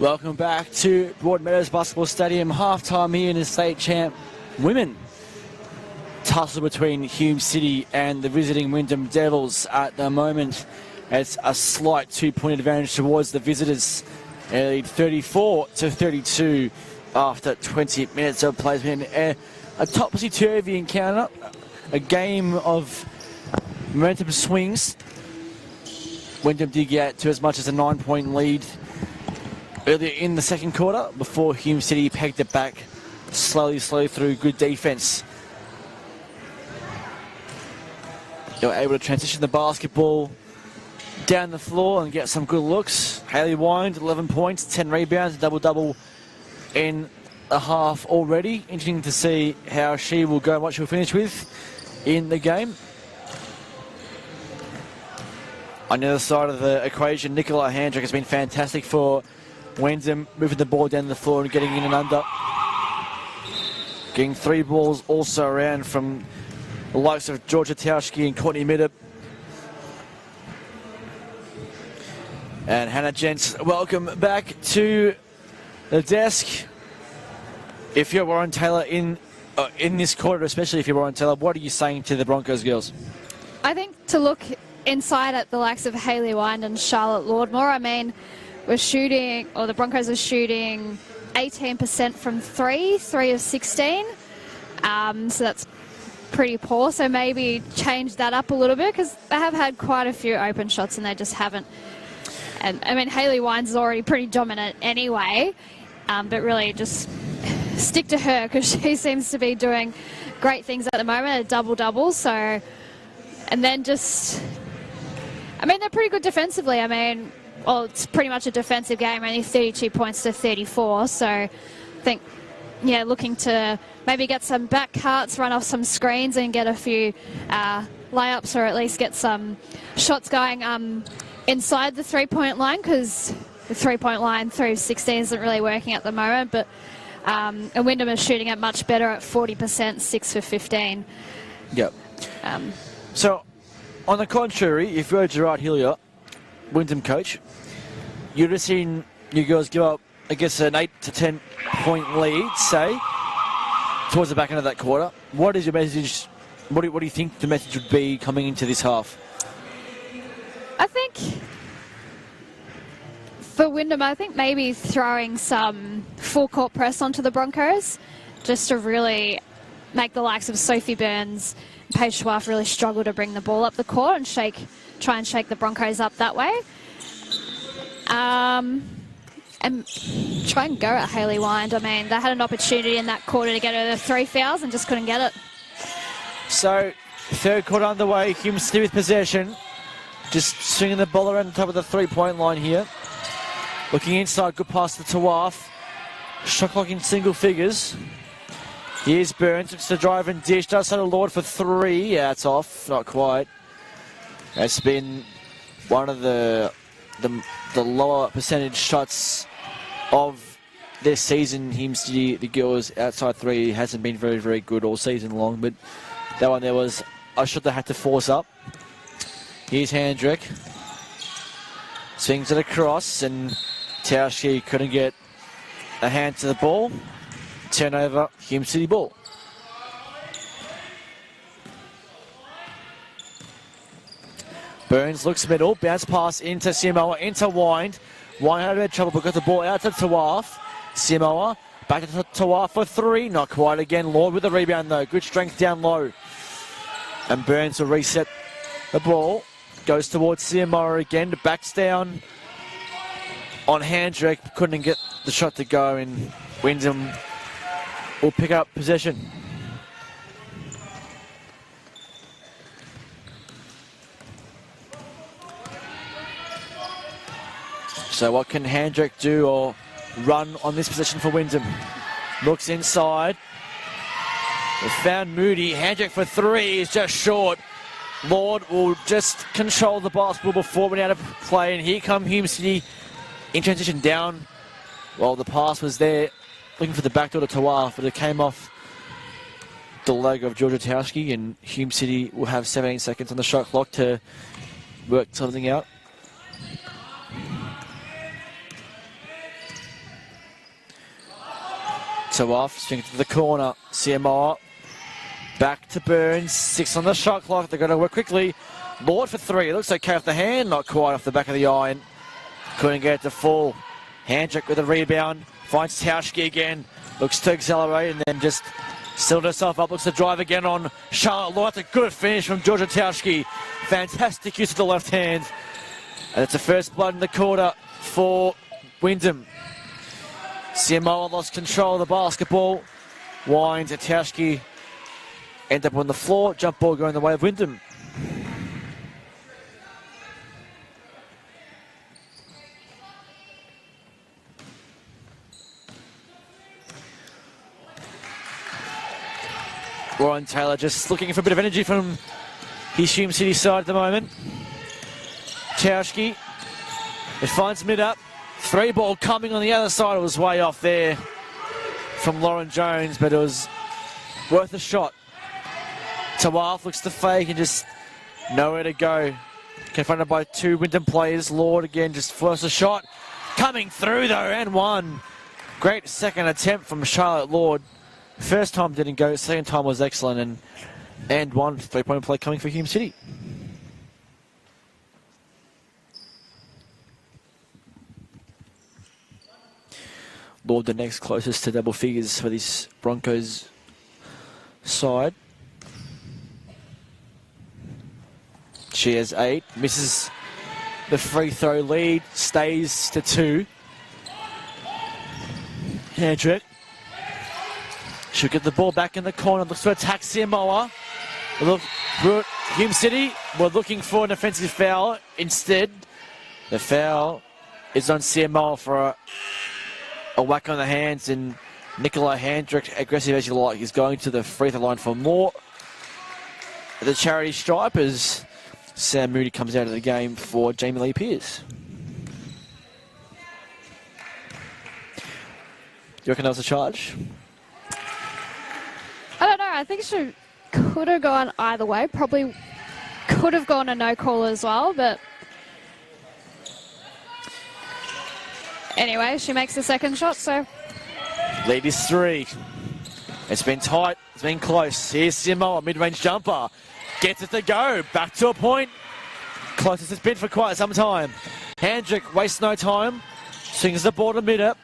Welcome back to Broadmeadows Basketball Stadium. Halftime here in the state champ women. Tussle between Hume City and the visiting Wyndham Devils at the moment. It's a slight 2-point advantage towards the visitors. They lead 34-32 after 20 minutes of play. It's been a topsy-turvy encounter, a game of momentum swings. Wyndham did get to as much as a 9-point lead earlier in the second quarter before Hume City pegged it back slowly through good defence. They were able to transition the basketball down the floor and get some good looks. Hayley Wind, 11 points, 10 rebounds, double-double in a half already. Interesting to see how she will go and what she'll finish with in the game. On the other side of the equation, Nicola Handrick has been fantastic for Wyndham, moving the ball down the floor and getting in and under. Getting 3 balls also around from the likes of Georgia Tauschke and Courtney Middup. And Hannah Gents, welcome back to the desk. If you're Warren Taylor in this quarter, especially if you're Warren Taylor, what are you saying to the Broncos girls? I think to look inside at the likes of Hayley Wind and Charlotte Lordmore, I mean, the Broncos are shooting 18% from 3 of 16. So that's pretty poor. So maybe change that up a little bit because they have had quite a few open shots and they just haven't. And I mean, Hayley Wines is already pretty dominant anyway, but really just stick to her because she seems to be doing great things at the moment, a double-double. So, and then just, I mean, they're pretty good defensively. I mean, well, it's pretty much a defensive game, only 32 points to 34. So I think, yeah, looking to maybe get some back cuts, run off some screens and get a few layups or at least get some shots going inside the 3-point line because the 3-point line through 16 isn't really working at the moment. But and Wyndham is shooting it much better at 40%, 6 for 15. Yep. So, on the contrary, if you're Gerard Hillier, Wyndham coach, you'd have seen you girls give up, I guess, an 8 to 10 point lead, say, towards the back end of that quarter. What is your message? What do you think the message would be coming into this half? I think for Wyndham, I think maybe throwing some full court press onto the Broncos just to really make the likes of Sophie Burns and Paige Schwaff really struggle to bring the ball up the court and try and shake the Broncos up that way. And try and go at Hayley Wind. I mean, they had an opportunity in that quarter to get her the 3 fouls and just couldn't get it. So, third quarter underway, Hume City with possession. Just swinging the ball around the top of the 3-point line here. Looking inside, good pass to Tawaf. Shot clock in single figures. Here's Burns, looks to drive and dish. Does so to Lord for 3. Yeah, it's off, not quite. That's been one of the lower percentage shots of this season. Hume City, the girls outside 3 hasn't been very, very good all season long, but that one there was a shot they had to force up. Here's Handrick. Swings it across and Tauschke couldn't get a hand to the ball. Turnover, Hume City ball. Burns looks middle, bounce pass into Simoa, into Wind. Wind had a bit of trouble, but got the ball out to Tawaf. Simoa, back to Tawaf for 3, not quite again. Lord with the rebound though, good strength down low. And Burns will reset the ball. Goes towards Simoa again, backs down on Handrick. Couldn't get the shot to go, and Wyndham will pick up possession. So what can Handrick do or run on this position for Wyndham? Looks inside. They found Moody. Handrick for 3 is just short. Lord will just control the basketball before we're out of play. And here come Hume City in transition down. Well, the pass was there, looking for the backdoor to Tawaf, but it came off the leg of Georgia Tauschke, and Hume City will have 17 seconds on the shot clock to work something out. So off, swing it to the corner. CMR back to Burns. 6 on the shot clock. They're going to work quickly. Lord for 3. It looks okay off the hand. Not quite off the back of the iron. Couldn't get it to fall. Handrick with a rebound. Finds Tauschke again. Looks to accelerate and then just settled herself up. Looks to drive again on Charlotte Lord. That's a good finish from Georgia Tauschke. Fantastic use of the left hand. And it's the first blood in the quarter for Wyndham. CMO lost control of the basketball. Winds at Tauschke. End up on the floor. Jump ball going the way of Wyndham. Warren Taylor just looking for a bit of energy from his Hume City side at the moment. Tauschke. It finds mid up. 3 ball coming on the other side. It was way off there from Lauren Jones, but it was worth a shot. Tawaf looks to fake and just nowhere to go. Confronted by 2 Wyndham players. Lord again just forced a shot. Coming through though and one. Great second attempt from Charlotte Lord. First time didn't go, second time was excellent, and one 3-point play coming for Hume City. Lord the next closest to double figures for this Broncos side. She has 8, misses the free throw lead, stays to 2. Handrick. She'll get the ball back in the corner, looks to attack Siamoa. Look, Hume City were looking for an offensive foul. Instead, the foul is on Siamoa for a whack on the hands, and Nicola Handrick, aggressive as you like, is going to the free throw line for more. The charity stripe as Sam Moody comes out of the game for Jamie Lee Pearce. Do you reckon that was a charge? I don't know. I think she could have gone either way. Probably could have gone a no call as well, but anyway, she makes the second shot, so. Lead is 3. It's been tight. It's been close. Here's Simo, a mid-range jumper. Gets it to go. Back to a point. Closest it's been for quite some time. Handrick wastes no time. Swings the ball to Middop.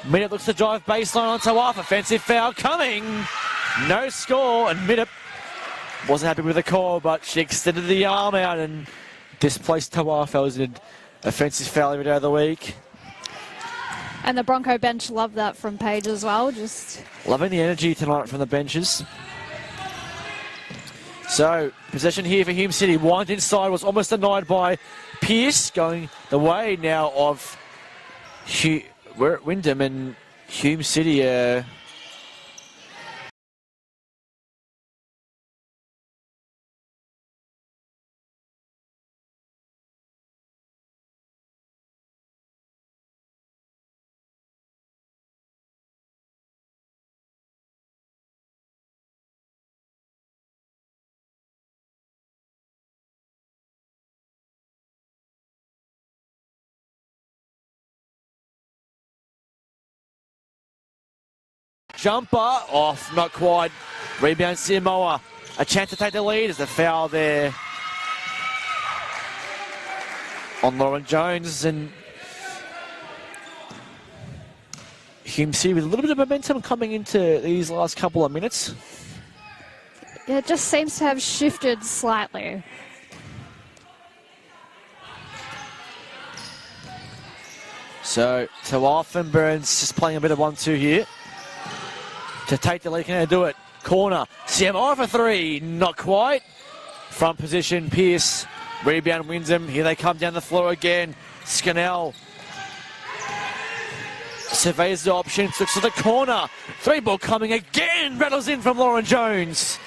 Middop looks to drive baseline onto off. Offensive foul coming. No score, and Middop wasn't happy with the call, but she extended the arm out and displaced Tawaf. That was an offensive foul every day of the week. And the Bronco bench loved that from Paige as well. Just loving the energy tonight from the benches. So, possession here for Hume City. Wind inside was almost denied by Pearce, going the way now of we're at Wyndham, and Hume City jumper off, not quite. Rebound Siamoa. A chance to take the lead as a foul there on Lauren Jones, and Hume City with a little bit of momentum coming into these last couple of minutes. Yeah, it just seems to have shifted slightly. So, Tawaf and Burns just playing a bit of 1-2 here. To take the lead, can they do it? Corner, CMI for 3, not quite. Front position, Pearce, rebound Wyndham. Here they come down the floor again. Scannell surveys the option, looks to the corner. 3-ball coming again, rattles in from Lauren Jones.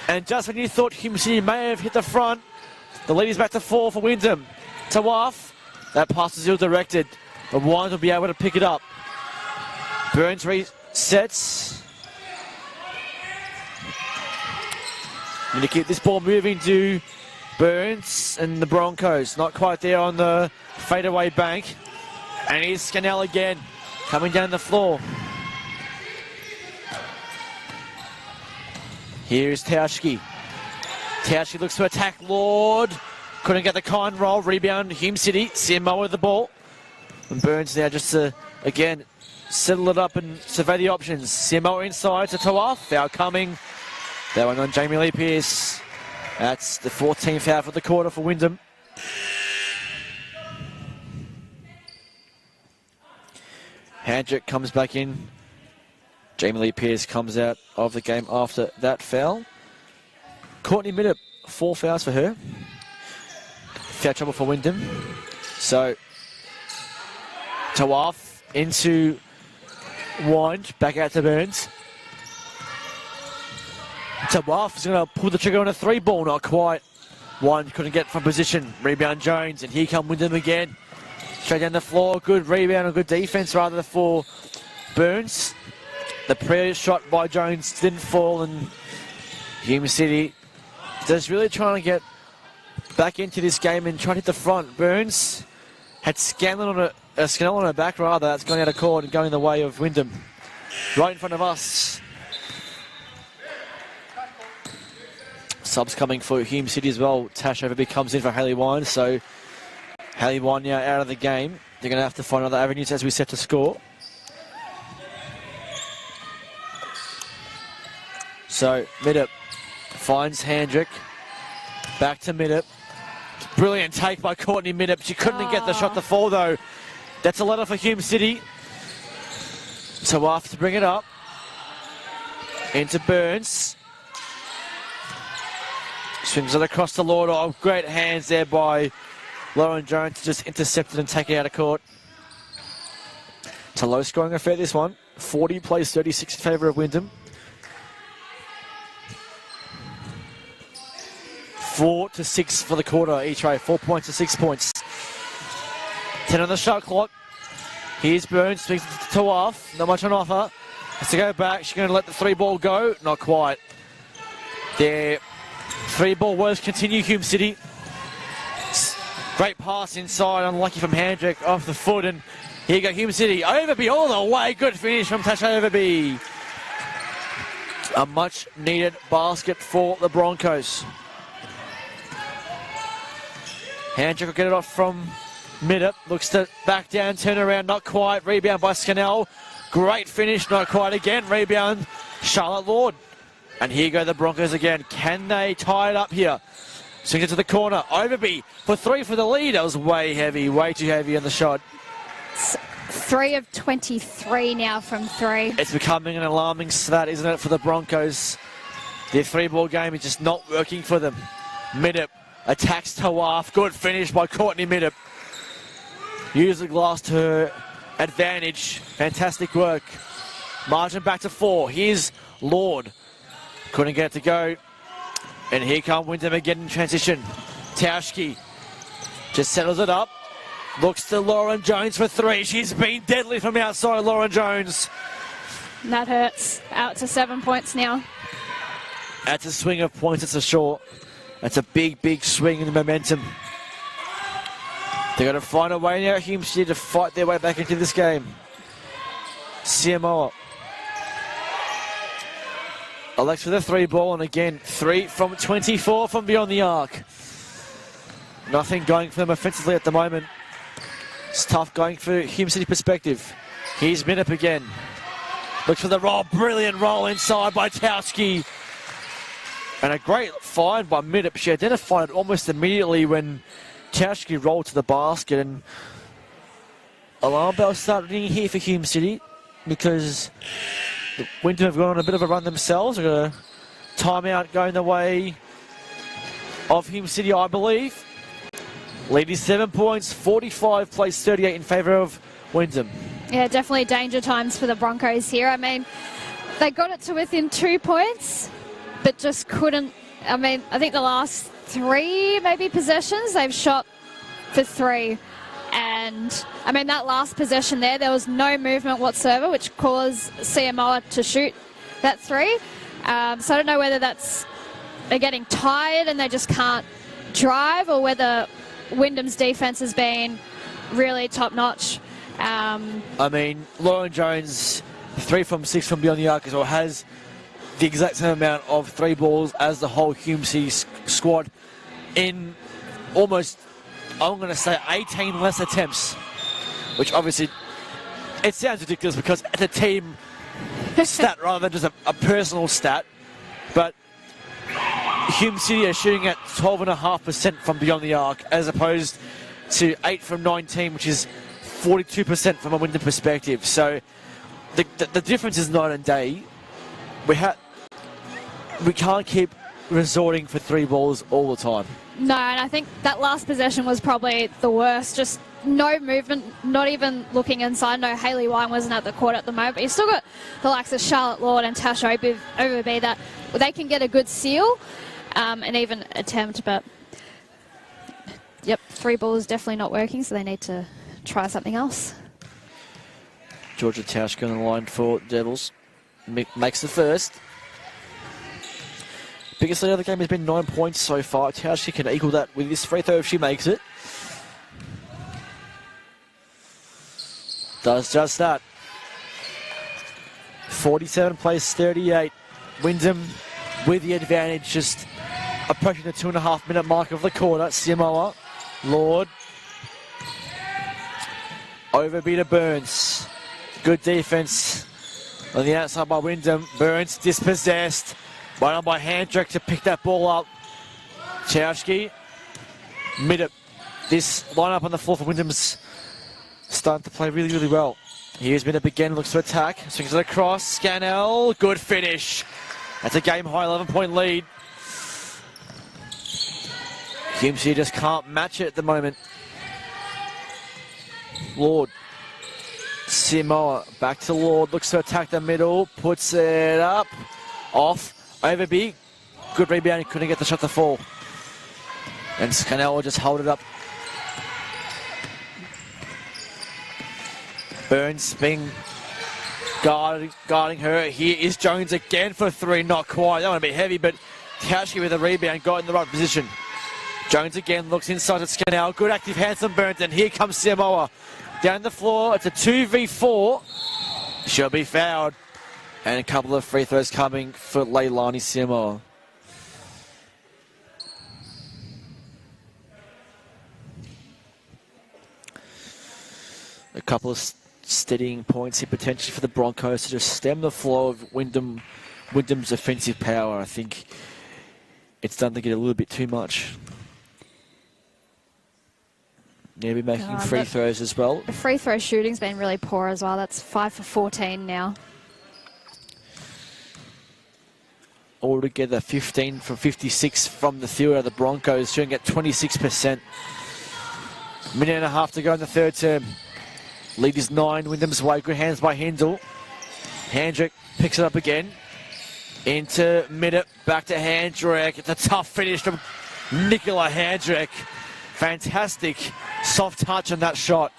And just when you thought Hume City may have hit the front, the lead is back to 4 for Wyndham. Tawaf, that pass is ill-directed, but Wines will be able to pick it up. Burns resets. Need to keep this ball moving to Burns and the Broncos. Not quite there on the fadeaway bank. And here's Scannell again, coming down the floor. Here's Tauschke. Tauschke looks to attack Lord. Couldn't get the kind roll. Rebound, Hume City. CMO with the ball. And Burns now just to, again, settle it up and survey the options. CMO inside to Tawaf. Foul coming. That one on Jamie Lee Pearce. That's the 14th foul for the quarter for Wyndham. Handrick comes back in. Jamie Lee Pearce comes out of the game after that foul. Courtney Middop, 4 fouls for her. Foul trouble for Wyndham. So, Tawaf into Wind, back out to Burns. Tawaf is going to pull the trigger on a 3-ball, not quite. Wind couldn't get from position. Rebound Jones, and here come Wyndham again. Straight down the floor, good rebound and good defense rather for Burns. The previous shot by Jones didn't fall, and Hume City just really trying to get back into this game and try to hit the front. Burns had Scannell on her back rather. That's going out of court and going the way of Wyndham. Right in front of us. Subs coming for Hume City as well. Tash Overby comes in for Hayley Wine, so Hayley Wine now out of the game. They're going to have to find other avenues as we set to score. So Middop finds Handrick. Back to Middop. Brilliant take by Courtney Middop. She couldn't get the shot to fall though. That's a letter for Hume City. So we'll have to bring it up. Into Burns. Swings it across the Lord. Oh, great hands there by Lauren Jones to just intercept it and take it out of court. It's a low scoring affair, this one. 40 plays 36 in favour of Wyndham. 4 to 6 for the quarter each way. 4 points to 6 points. 10 on the shot clock. Here's Burns, swings to Tawaf. Not much on offer. Has to go back. She's going to let the 3-ball go. Not quite. Their 3-ball woes continue, Hume City. Great pass inside. Unlucky from Handrick off the foot. And here you go, Hume City. Overby all the way. Good finish from Tasha Overby. A much needed basket for the Broncos. Handrick will get it off from Middop. Looks to back down, turn around, not quite. Rebound by Scannell. Great finish, not quite again. Rebound, Charlotte Lord. And here go the Broncos again. Can they tie it up here? Swings it to the corner. Overby for 3 for the lead. That was way heavy, way too heavy on the shot. 3 of 23 now from 3. It's becoming an alarming stat, isn't it, for the Broncos? Their 3-ball game is just not working for them. Middop attacks Tawaf. Good finish by Courtney Middop. Use the glass to her advantage. Fantastic work. Margin back to 4. Here's Lord. Couldn't get it to go. And here come Wyndham again in transition. Tauschke just settles it up. Looks to Lauren Jones for 3. She's been deadly from outside, Lauren Jones. That hurts. Out to 7 points now. That's a swing of points, it's a short. That's a big, big swing in the momentum. They've got to find a way now, Hume City, to fight their way back into this game. CMO. Alex with a 3-ball, and again, 3 from 24 from beyond the arc. Nothing going for them offensively at the moment. It's tough going for Hume City perspective. Here's Middop again. Looks for the roll. Brilliant roll inside by Tauschke. And a great find by Middop. She identified it almost immediately when Tauschke rolled to the basket, and alarm bells started ringing here for Hume City because the Wyndham have gone on a bit of a run themselves. They've got a timeout going the way of Hume City, I believe. Lead is 7 points, 45 plays 38 in favour of Wyndham. Yeah, definitely danger times for the Broncos here. I mean, they got it to within 2 points, but just couldn't. I mean, I think the last 3 maybe possessions they've shot for 3. And I mean, that last possession there was no movement whatsoever, which caused CMO to shoot that 3. So I don't know whether they're getting tired and they just can't drive, or whether Wyndham's defense has been really top notch. I mean, Lauren Jones, 3 from 6 from beyond the arc as well, has the exact same amount of 3 balls as the whole Hume City squad in almost, I'm going to say, 18 less attempts, which obviously, it sounds ridiculous because it's a team stat rather than just a personal stat, but Hume City are shooting at 12.5% from beyond the arc as opposed to 8 from 19, which is 42% from a Wyndham perspective. So the difference is night and day. We can't keep resorting for 3 balls all the time. No, and I think that last possession was probably the worst. Just no movement, not even looking inside. No, Hayley Wine wasn't at the court at the moment, but you've still got the likes of Charlotte Lord and Tash Overby that they can get a good seal and even attempt, but yep, 3 balls is definitely not working, so they need to try something else. Georgia Tauschke on the line for Devils. Makes the first. Biggest lead of the game has been 9 points so far. Tauschke can equal that with this free throw if she makes it. Does just that. 47 plays 38. Wyndham with the advantage, just approaching the 2.5 minute mark of the quarter. Samoa, Lord. Overbeat to Burns. Good defense on the outside by Wyndham. Burns dispossessed. Right on by Handrick to pick that ball up. Tauschke. Mid-up. This lineup on the floor for Wyndham's starting to play really, really well. Here's Mid-up again, looks to attack. Swings it across. Scannell. Good finish. That's a game-high 11-point lead. Hume City just can't match it at the moment. Lord. Samoa back to Lord. Looks to attack the middle. Puts it up. Off. Overby, good rebound, he couldn't get the shot to fall. And Scannell will just hold it up. Burns being guarding her. Here is Jones again for 3, not quite. That one a bit heavy, but Tauschke with a rebound, got in the right position. Jones again looks inside at Scannell. Good active hands from Burns, and here comes Samoa. Down the floor, it's a 2v4. She'll be fouled. And a couple of free throws coming for Leilani Samoa. A couple of steadying points here potentially for the Broncos to just stem the flow of Wyndham's offensive power. I think it's starting to get a little bit too much. Maybe making free throws as well. The free throw shooting's been really poor as well. That's 5 for 14 now. Altogether 15 from 56 from the field of the Broncos, shooting at 26%. Minute and a half to go in the third term. Lead is 9, Wyndham's way. Good hands by Hindle. Handrick picks it up again. Into Middle, back to Handrick. It's a tough finish from Nicola Handrick. Fantastic soft touch on that shot.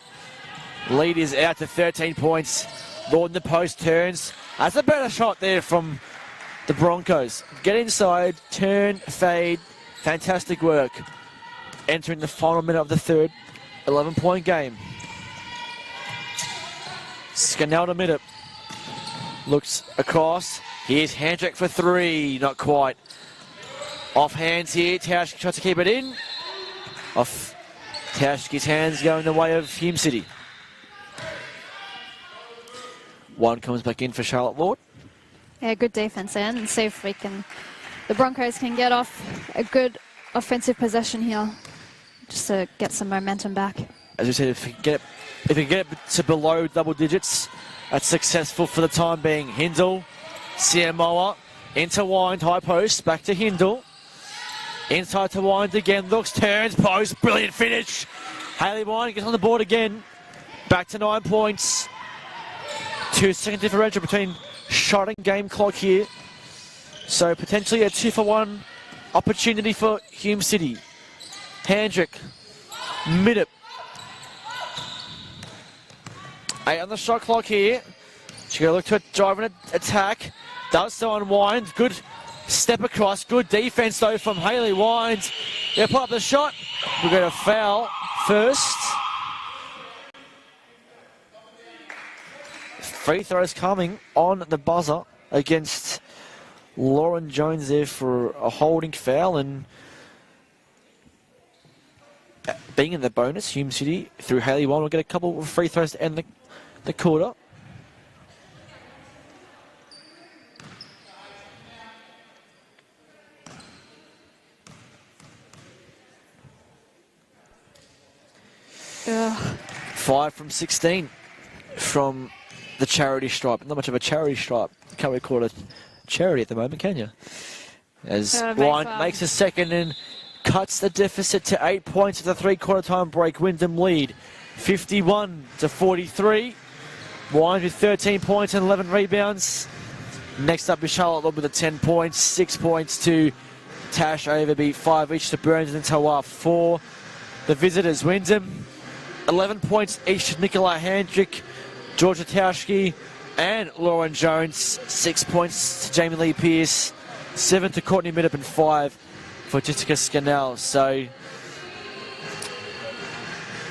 Lead is out to 13 points. Lord in the post turns. That's a better shot there from the Broncos. Get inside, turn, fade. Fantastic work. Entering the final minute of the third. 11-point game. Scannell to Middle. Looks across. Here's Handrick for 3. Not quite. Off hands here. Tauschke tries to keep it in. Off Tauschke's hands going the way of Hume City. One comes back in for Charlotte Lord. Yeah, good defense in, and see if the Broncos can get off a good offensive possession here, just to get some momentum back. As we said, if we get it to below double digits, that's successful for the time being. Hindle, Samoa, into Wind, high post, back to Hindle. Inside to Wind again, looks, turns, post, brilliant finish. Hayley Wind gets on the board again. Back to 9 points. 2-second differential between shot and game clock here. So potentially a 2-for-1 opportunity for Hume City. Handrick, Middle. 8 on the shot clock here. She's going to look to drive and attack. Does so on Wind. Good step across. Good defense though from Hayley Wind. They'll put up the shot. We're going to foul first. Free throws coming on the buzzer against Lauren Jones there for a holding foul, and being in the bonus, Hume City through Hayley Wine will get a couple of free throws to end the quarter. Ugh. 5 from 16 from the charity stripe. Not much of a charity stripe. You can't really call it a charity at the moment, can you? As Wine makes a second and cuts the deficit to 8 points at the three-quarter time break. Wyndham lead 51-43. Wine with 13 points and 11 rebounds. Next up is Charlotte with the 10 points, 6 points to Tash Overby, 5 each to Burns and Tawar, 4. The visitors, Wyndham, 11 points each to Nicola Handrick, Georgia Tauschke and Lauren Jones, 6 points to Jamie Lee Pierce, 7 to Courtney Middup and 5 for Jessica Scannell. So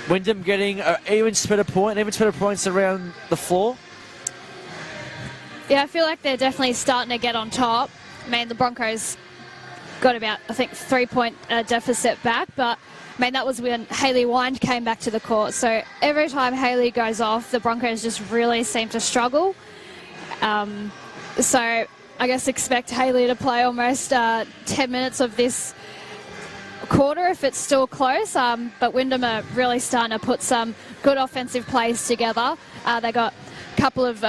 Wyndham getting an even spread of points around the floor. Yeah, I feel like they're definitely starting to get on top. I mean, the Broncos got about, I think, 3-point deficit back, but I mean, that was when Hayley Wine came back to the court. So every time Hayley goes off, the Broncos just really seem to struggle. So I guess expect Hayley to play almost 10 minutes of this quarter if it's still close. But Wyndham are really starting to put some good offensive plays together. They got a couple of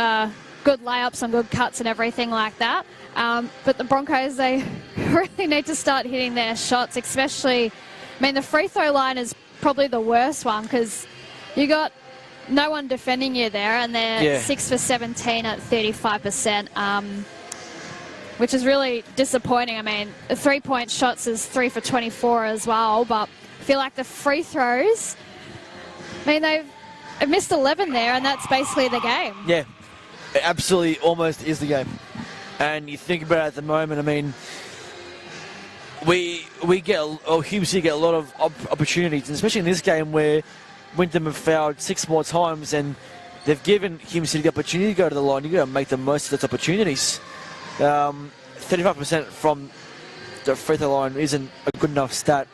good layups and good cuts and everything like that. But the Broncos, they really need to start hitting their shots, especially... I mean, the free throw line is probably the worst one because you got no one defending you there, and they're 6 for 17 at 35%, which is really disappointing. I mean, the 3-point shots is 3 for 24 as well, but I feel like the free throws, I mean, they've missed 11 there, and that's basically the game. Yeah, it absolutely almost is the game. And you think about it at the moment, I mean, we get, or Hume City get a lot of opportunities, and especially in this game where Wyndham have fouled 6 more times and they've given Hume City the opportunity to go to the line. You've got to make the most of those opportunities. 35% from the free throw line isn't a good enough stat,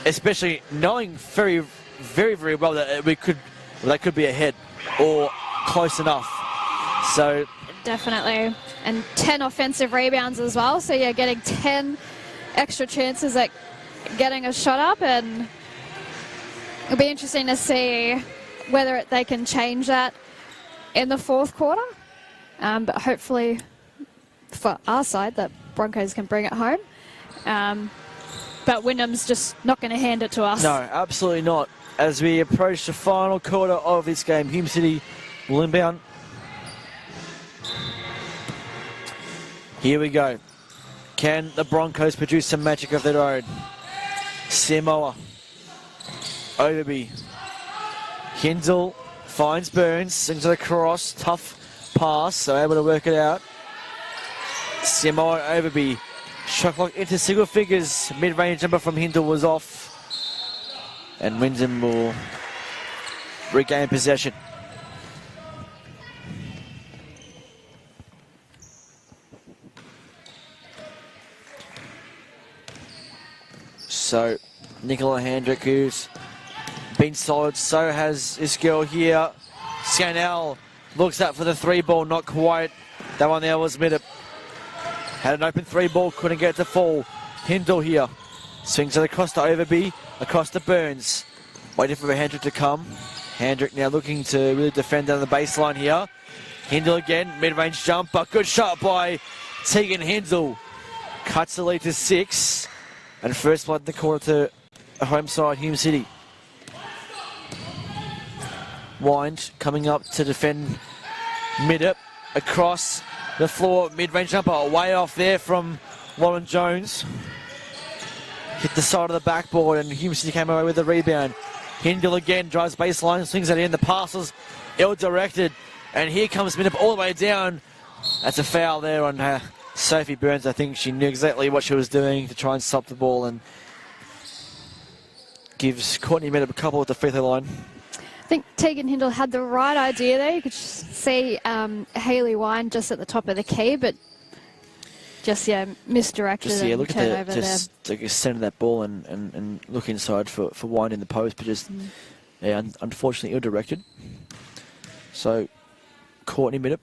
especially knowing very, very, very well that they could be ahead or close enough. So definitely. And 10 offensive rebounds as well, so you're getting 10 extra chances at getting a shot up, and it'll be interesting to see whether they can change that in the fourth quarter. But hopefully for our side that Broncos can bring it home. But Wyndham's just not going to hand it to us. No, absolutely not. As we approach the final quarter of this game, Hume City will inbound. Here we go. Can the Broncos produce some magic of their own? Samoa. Overby. Hindle finds Burns into the cross. Tough pass, so able to work it out. Samoa Overby. Shot clock into single figures. Mid-range number from Hindle was off. And Wyndham will regain possession. So, Nicola Handrick, who's been solid, so has this girl here. Scannell looks up for the 3-ball, not quite. That one there was Middup. Had an open 3-ball, couldn't get it to fall. Hindle here. Swings it across to Overby, across to Burns. Waiting for Handrick to come. Handrick now looking to really defend down the baseline here. Hindle again, mid-range jumper. Good shot by Tegan Hindle. Cuts the lead to 6. And first blood in the quarter to home side, Hume City. Wind coming up to defend Middup across the floor. Mid-range jumper way off there from Lauren Jones. Hit the side of the backboard and Hume City came away with the rebound. Hindle again, drives baseline, swings it in. The pass was ill-directed. And here comes Middup all the way down. That's a foul there on her. Sophie Burns, I think she knew exactly what she was doing to try and stop the ball, and gives Courtney Middup a couple at the free throw line. I think Tegan Hindle had the right idea there. You could see Hayley Wine just at the top of the key, but just misdirected Just and look turn at over the there. just center that ball and look inside for Wyndham in the post, but just unfortunately ill-directed. So Courtney Middop.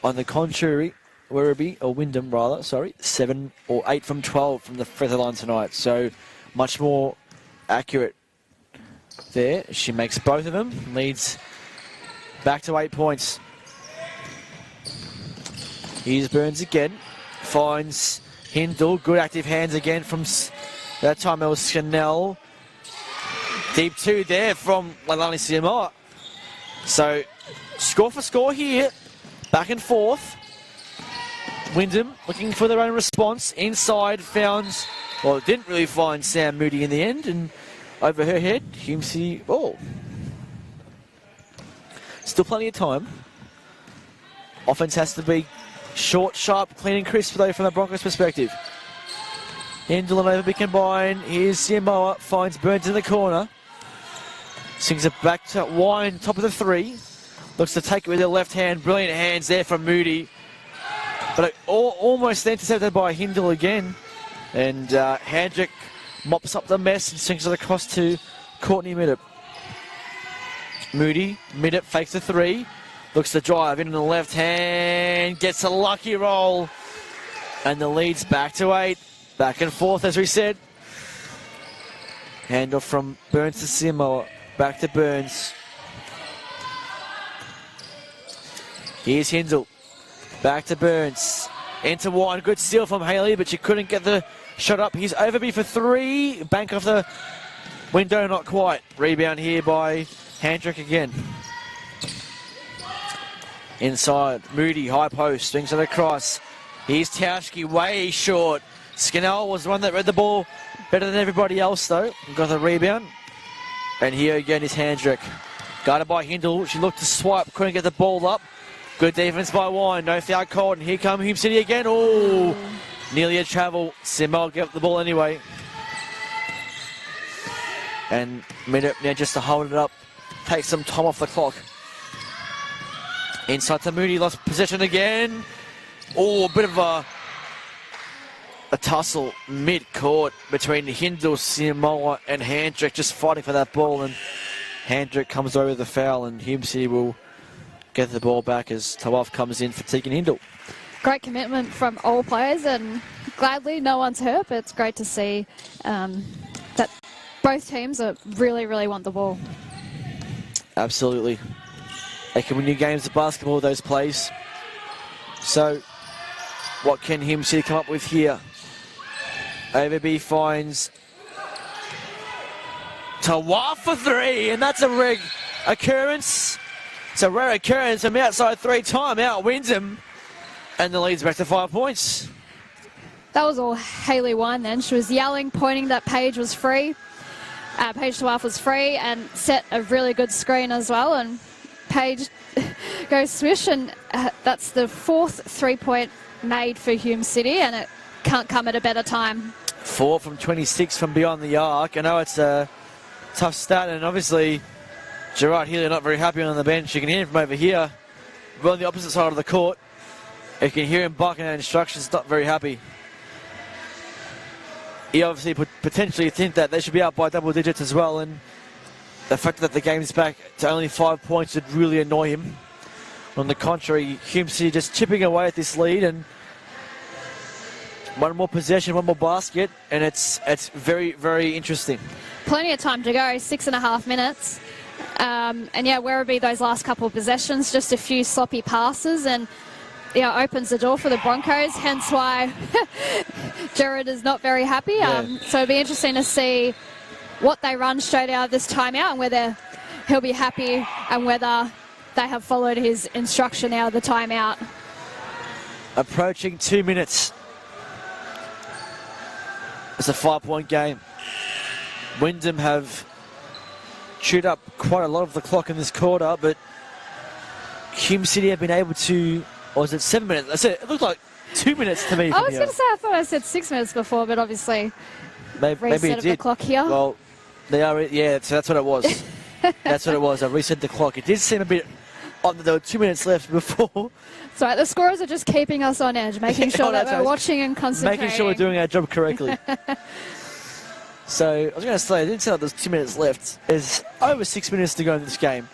On the contrary, Wyndham rather, 7 or 8 from 12 from the feather line tonight. So much more accurate there. She makes both of them, leads back to 8 points. Here's Burns again, finds Hindle, good active hands again from, that time it was Chanel. Deep 2 there from Leilani Siamoa. So score for score here, back and forth. Wyndham looking for their own response. Inside didn't really find Sam Moody in the end, and over her head, Hume City ball. Still plenty of time. Offense has to be short, sharp, clean and crisp though from the Broncos perspective. Hindle and Overby combine. Here's Siamoa, finds Burns in the corner. Swings it back to Wine, top of the 3. Looks to take it with her left hand. Brilliant hands there from Moody. But almost intercepted by Hindle again. And Handrick mops up the mess and swings it across to Courtney Middop. Moody, Middop fakes the 3. Looks to drive in on the left hand. Gets a lucky roll. And the lead's back to 8. Back and forth, as we said. Handoff from Burns to Siamoa. Back to Burns. Here's Hindle. Back to Burns. Into Wine. Good steal from Haley, but she couldn't get the shot up. Here's Overby for 3. Bank off the window, not quite. Rebound here by Handrick again. Inside, Moody, high post, swings it across. Here's Tauschke, way short. Scannell was the one that read the ball better than everybody else, though. Got the rebound. And here again is Handrick. Guarded by Hindle. She looked to swipe, couldn't get the ball up. Good defense by Wine. No foul called. And here come Hume City again. Oh, nearly a travel. Simmel gave the ball anyway. And Middop now just to hold it up. Take some time off the clock. Inside to Moody. Lost possession again. Oh, a bit of a tussle mid-court between Hindle, Siamoa and Handrick, just fighting for that ball, and Handrick comes over the foul, and Hume City will get the ball back as Tawaf comes in for Tegan Hindle. Great commitment from all players, and gladly no one's hurt, but it's great to see that both teams really want the ball. Absolutely. They can win you games of basketball with those plays. So, what can Hume City come up with here? Overby finds Tawaf for 3, and that's a rare occurrence. It's a rare occurrence from outside 3, timeout, Wyndham, and the lead's back to 5 points. That was all Hayley Wine then. She was yelling, pointing that Paige was free. Paige Tawaf was free and set a really good screen as well, and Paige goes swish, and that's the 4th 3-point made for Hume City, and it can't come at a better time. 4 from 26 from beyond the arc. I know it's a tough start, and obviously Gerard Healy not very happy on the bench. You can hear him from over here. We're on the opposite side of the court. You can hear him barking out instructions, not very happy. He obviously would potentially think that they should be out by double digits as well, and the fact that the game's back to only 5 points would really annoy him. On the contrary, Hume City just chipping away at this lead, and one more possession, one more basket, and it's very interesting. Plenty of time to go, 6.5 minutes. And yeah, Werribee, those last couple of possessions, just a few sloppy passes, and opens the door for the Broncos, hence why Gerard is not very happy. So it'll be interesting to see what they run straight out of this timeout, and whether he'll be happy and whether they have followed his instruction out of the timeout. Approaching 2 minutes. It's a 5-point game. Wyndham have chewed up quite a lot of the clock in this quarter, but Hume City have been able to, or was it 7 minutes? I said it looked like 2 minutes to me. I was going to say, I thought I said 6 minutes before, but obviously maybe it did. The clock here. Well, they are, so that's what it was. That's what it was. I reset the clock. It did seem a bit Oh, there were 2 minutes left before. It's all right, the scorers are just keeping us on edge, making sure that that's we're right. watching and concentrating. Making sure we're doing our job correctly. So, I was going to say, I didn't say that there's 2 minutes left. There's over 6 minutes to go in this game.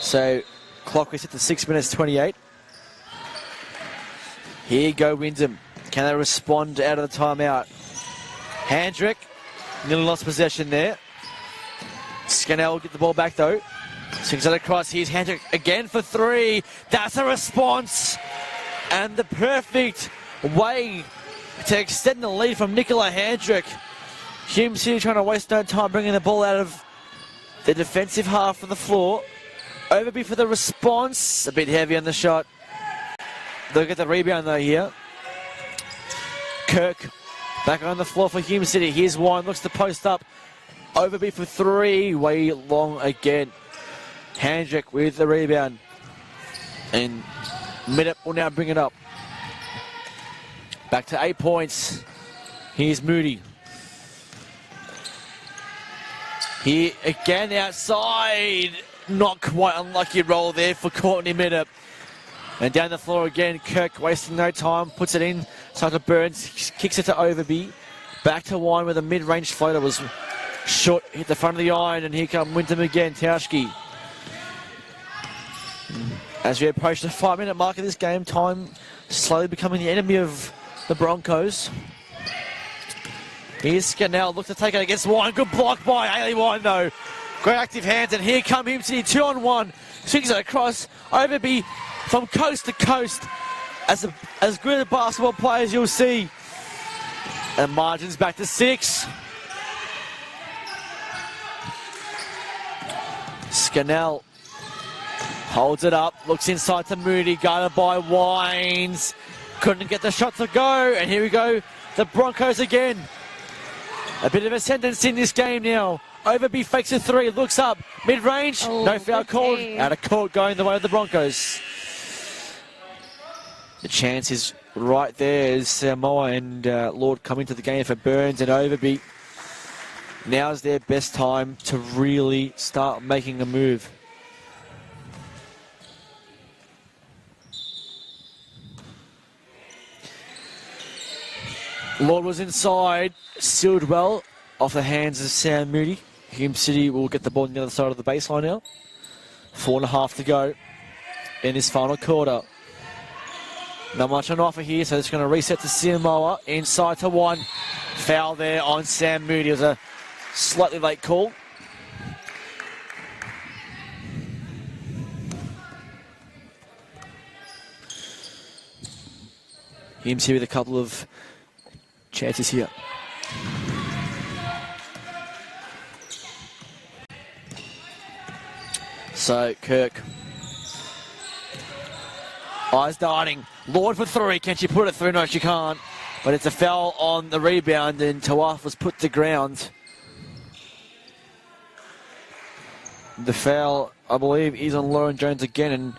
So, clock is set to 6 minutes 28. Here go Wyndham. Can they respond out of the timeout? Handrick, nearly lost possession there. Scannell will get the ball back though. Swings it across. Here's Handrick again for three. That's a response. And the perfect way to extend the lead from Nicola Handrick. Hume City trying to waste no time bringing the ball out of the defensive half of the floor. Overby for the response. A bit heavy on the shot. They'll get the rebound though here. Kirk back on the floor for Hume City. Here's one. Looks to post up. Overby for three. Way long again. Handrick with the rebound. And Middip will now bring it up. Back to 8 points. Here's Moody. Here again outside. Not quite unlucky roll there for Courtney Middip. And down the floor again, Kirk wasting no time, puts it in, starts to Burns, kicks it to Overby. Back to Wine with a mid-range floater, was short, hit the front of the iron, and here come Wyndham again, Tauschke. As we approach the 5-minute mark of this game, time slowly becoming the enemy of the Broncos. Here's Scannell, look to take it against Wine, good block by Hayley Wine though. Great active hands, and here come Hume City 2-on-1. Swings it across. Overby from coast to coast. As good a basketball player as you'll see. And margins back to 6. Scannell holds it up. Looks inside to Moody. Guarded by Wines. Couldn't get the shot to go. And here we go. The Broncos again. A bit of a sentence in this game now. Overby fakes a three, looks up, mid-range, no foul called, out of court going the way of the Broncos. The chance is right there as Samoa and Lord come into the game for Burns and Overby. Now's their best time to really start making a move. Lord was inside, sealed well off the hands of Sam Moody. Hume City will get the ball on the other side of the baseline now. 4.5 to go in this final quarter. Not much on offer here, so it's going to reset to Samoa. Inside to one. Foul there on Sam Moody. It was a slightly late call. Hume City with a couple of chances here. So, Kirk. Eyes darting. Lord for three. Can she put it through? No, she can't. But it's a foul on the rebound, and Tawaf was put to ground. The foul, I believe, is on Lauren Jones again, and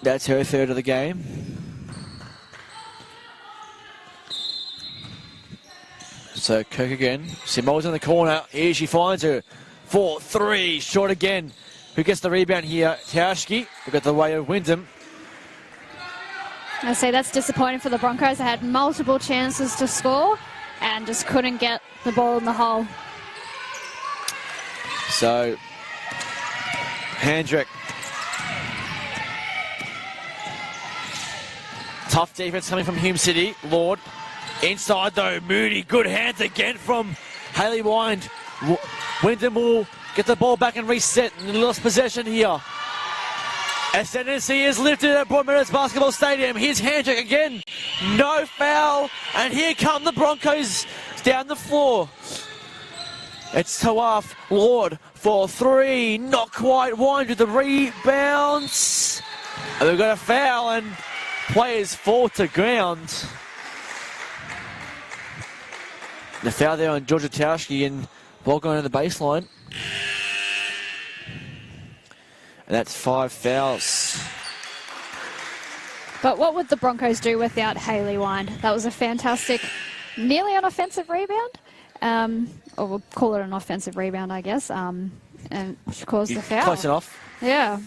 that's her third of the game. So, Kirk again. Simo's in the corner. Here she finds her. 4-3, short again. Who gets the rebound here? Tauschke. We've got the way of Wyndham. I say that's disappointing for the Broncos. They had multiple chances to score and just couldn't get the ball in the hole. So, Handrick. Tough defense coming from Hume City. Lord. Inside though, Moody. Good hands again from Hayley Wine. Wyndham will get the ball back and reset. And lost possession here. Ascendancy is lifted at Broadmeadows Basketball Stadium. Here's Handrick again. No foul. And here come the Broncos down the floor. It's Tawaf. Lord for three. Not quite. Wine with the rebounds. And they've got a foul and players fall to ground. The foul there on Georgia Tauschke and ball going to the baseline. And that's 5 fouls. But what would the Broncos do without Hayley Wind? That was a fantastic, nearly an offensive rebound. Or we'll call it an offensive rebound, I guess. And she caused the foul. Close enough. Yeah.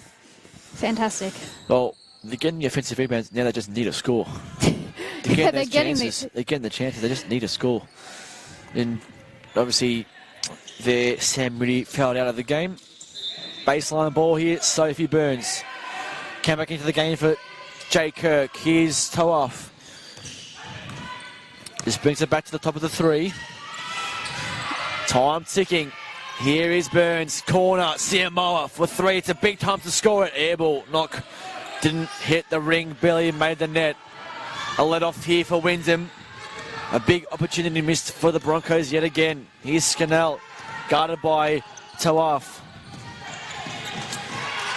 Fantastic. Well, they're getting the offensive rebounds. Now they just need a score. Yeah, they're getting the chances. They just need a score. And obviously, there Sam Moody fouled out of the game. Baseline ball here. Sophie Burns came back into the game for Jay Kirk. Here's Toaf. This brings it back to the top of the three. Time ticking. Here is Burns. Corner. Siamoa for three. It's a big time to score it. Airball. Knock. Didn't hit the ring. Barely made the net. A let off here for Wyndham. A big opportunity missed for the Broncos yet again. Here's Scannell. Guarded by Toaf.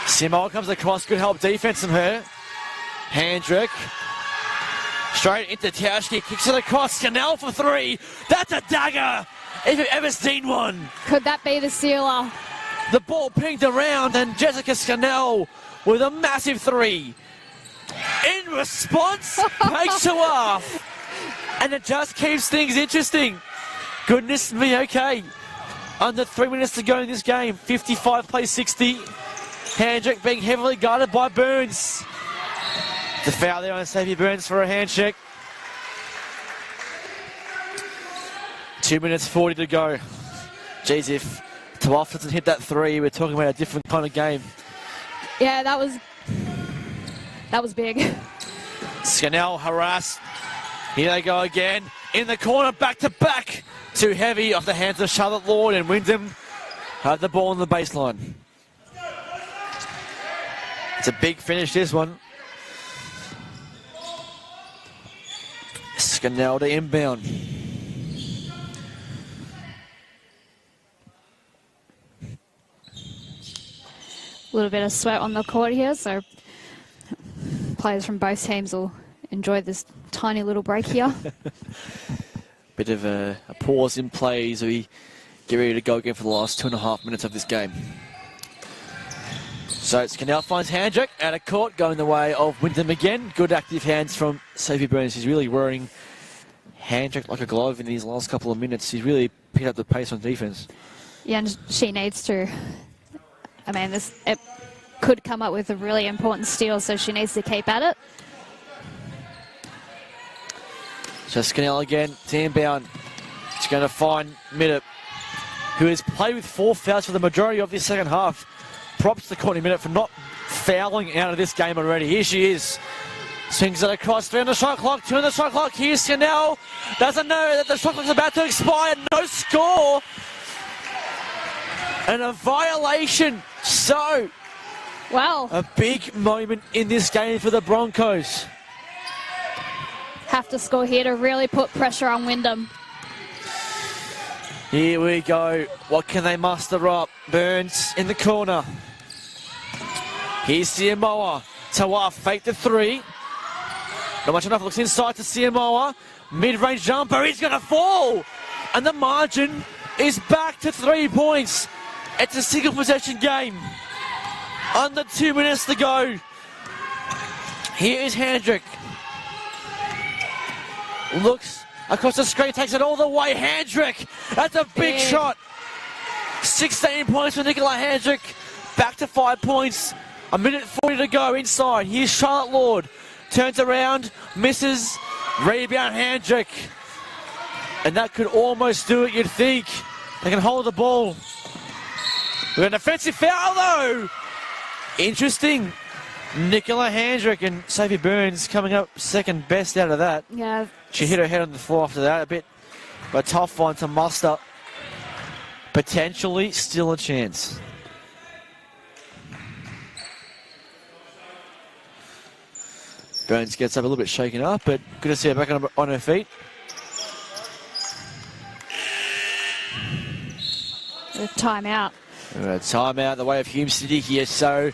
Siamoa comes across. Good help defense from her. Handrick. Straight into Tauschke. Kicks it across. Scannell for three. That's a dagger. If you've ever seen one. Could that be the sealer? The ball pinged around and Jessica Scannell with a massive three. In response, takes to off. And it just keeps things interesting. Goodness me, okay. Under 3 minutes to go in this game. 55 plays 60. Handshake being heavily guarded by Burns. The foul there on Sophie Burns for a handshake. 2 minutes 40 to go. Geez, if Toaf doesn't hit that three, we're talking about a different kind of game. Yeah, that was big. Scannell harassed. Here they go again. In the corner, back to back. Too heavy off the hands of Charlotte Lord, and Wyndham had the ball on the baseline. It's a big finish, this one. Scannell to inbound. A little bit of sweat on the court here, so players from both teams will enjoy this tiny little break here. Bit of a pause in play as we get ready to go again for the last 2.5 minutes of this game. So Scannell finds Handrick out of court, going the way of Wyndham again. Good active hands from Sophie Burns. She's really wearing Handrick like a glove in these last couple of minutes. She's really picked up the pace on defense. Yeah, and she needs to. I mean, it could come up with a really important steal, so she needs to keep at it. So Scannell again, to inbound. She's going to find Middop, who has played with 4 fouls for the majority of this second half. Props to Courtney Middop for not fouling out of this game already. Here she is. Swings it across, 3 on the shot clock, 2 on the shot clock. Here's Scannell. Doesn't know that the shot clock's about to expire. No score. And a violation. So, wow, a big moment in this game for the Broncos. Have to score here to really put pressure on Wyndham. Here we go. What can they muster up? Burns in the corner. Here's Siamoa. Tawa fake the three. Not much enough. Looks inside to Siamoa. Mid-range jumper. He's going to fall. And the margin is back to 3 points. It's a single possession game. Under 2 minutes to go. Here is Handrick. Looks across the screen, takes it all the way. Handrick. That's a big shot. 16 points for Nicola Handrick. Back to 5 points. 1:40 to go inside. Here's Charlotte Lord. Turns around, misses. Rebound Handrick. And that could almost do it, you'd think. They can hold the ball. We've got an offensive foul, though. Interesting. Nicola Handrick and Sophie Burns coming up second best out of that. Yeah. She hit her head on the floor after that. A bit of a tough one to muster. Potentially still a chance. Burns gets up a little bit shaken up, but good to see her back on her feet. A timeout. Timeout the way of Hume City here. So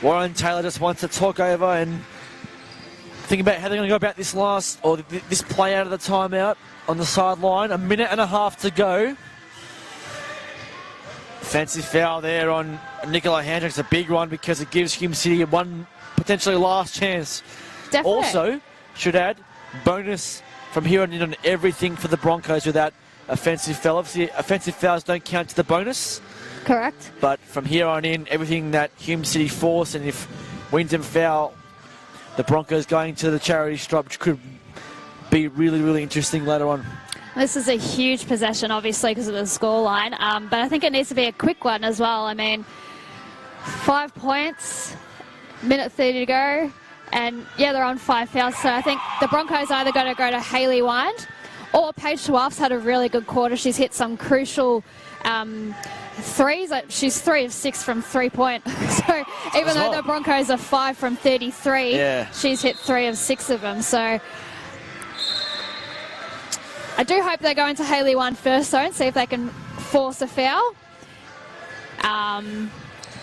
Warren Taylor just wants to talk over and think about how they're going to go about this this play out of the timeout on the sideline. 1.5 minutes to go. Offensive foul there on Nicola Handrick. It's a big one because it gives Hume City one potentially last chance Definitely. Also, should add, bonus from here on in on everything for the Broncos with that offensive foul. Obviously, offensive fouls don't count to the bonus. Correct. But from here on in, everything that Hume City force, and if Wyndham foul, the Broncos going to the charity stripe, which could be really, really interesting later on. This is a huge possession, obviously, because of the scoreline, but I think it needs to be a quick one as well. I mean, 5 points, minute 30 to go, and yeah, they're on 5 fouls, so I think the Broncos either got to go to Hayley Wind, or Paige Tuaf's had a really good quarter. She's hit some crucial threes. She's 3 of 6 from 3-point. So even though the Broncos are 5 from 33, she's hit 3 of 6 of them. So I do hope they go into Hayley Wind first, though, and see if they can force a foul.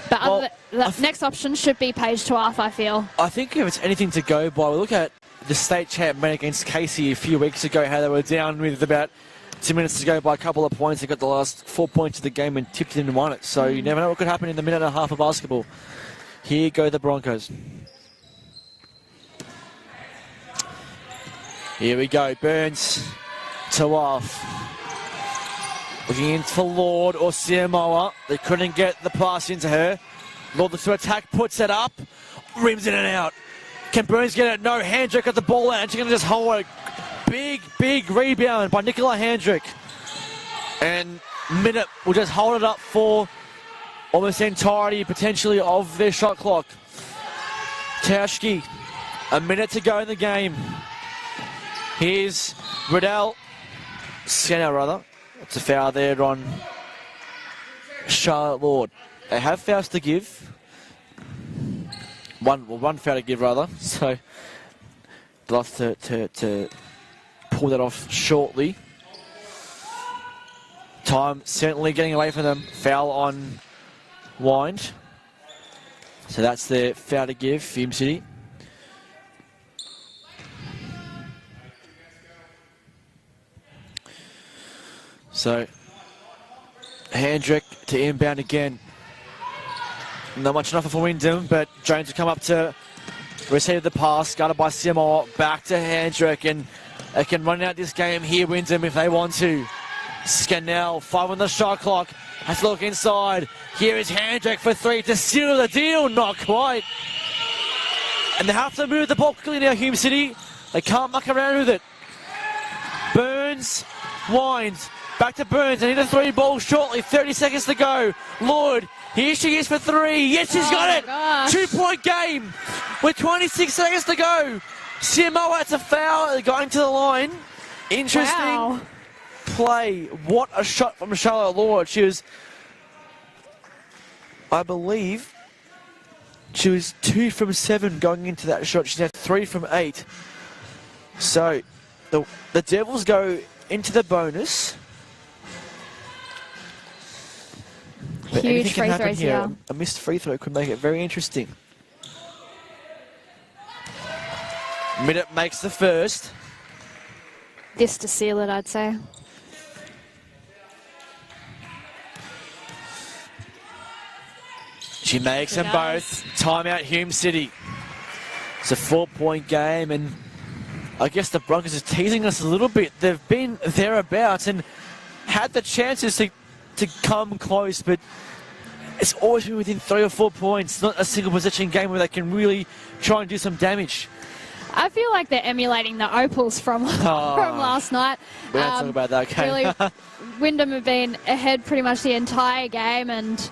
But the next option should be Paige Tuaf, I feel. I think if it's anything to go by, we look at the state champ men against Casey a few weeks ago, how they were down with about 2 minutes to go by a couple of points. They got the last 4 points of the game and tipped it and won it. So you never know what could happen in the minute and a half of basketball. Here go the Broncos. Here we go. Burns to off. Looking in for Lord or Siamoa. They couldn't get the pass into her. Lord looks to attack, puts it up, rims in and out. Can Burns get it? No. Handrick got the ball out, and she's going to just hold it. Big rebound by Nicola Handrick. And Minute will just hold it up for almost the entirety, potentially, of their shot clock. Tauschke, a minute to go in the game. Here's Riddell. Senna, rather. It's a foul there on Charlotte Lord. They have fouls to give. One foul to give, rather. So they'll have to pull that off shortly. Time certainly getting away from them. Foul on Wind. So that's the foul to give, Hume City. So, Handrick to inbound again. Not much enough for Wyndham, but Jones will come up to receive the pass. Guarded by Seymour. Back to Handrick, and they can run out this game here, Wyndham, if they want to. Scannell, 5 on the shot clock. Has to look inside. Here is Handrick for 3 to seal the deal. Not quite. And they have to move the ball quickly now, Hume City. They can't muck around with it. Burns, winds. Back to Burns. They need a 3 ball shortly. 30 seconds to go. Lord, here she is for 3. Yes, she's got it. Gosh. 2-point game with 26 seconds to go. Simo, that's a foul. They're going to the line. Interesting play. What a shot from Charlotte Lord. She was, I believe, she was 2 from 7 going into that shot. She's had 3 from 8. So the Devils go into the bonus. But huge free throws here. A missed free throw could make it very interesting. Minute makes the first. This to seal it, I'd say. She makes them both. Timeout, Hume City. It's a 4-point game, and I guess the Broncos are teasing us a little bit. They've been thereabouts and had the chances to come close, but it's always been within 3 or 4 points. Not a single possession game where they can really try and do some damage. I feel like they're emulating the Opals from last night. We don't talk about that game. Really, Wyndham have been ahead pretty much the entire game, and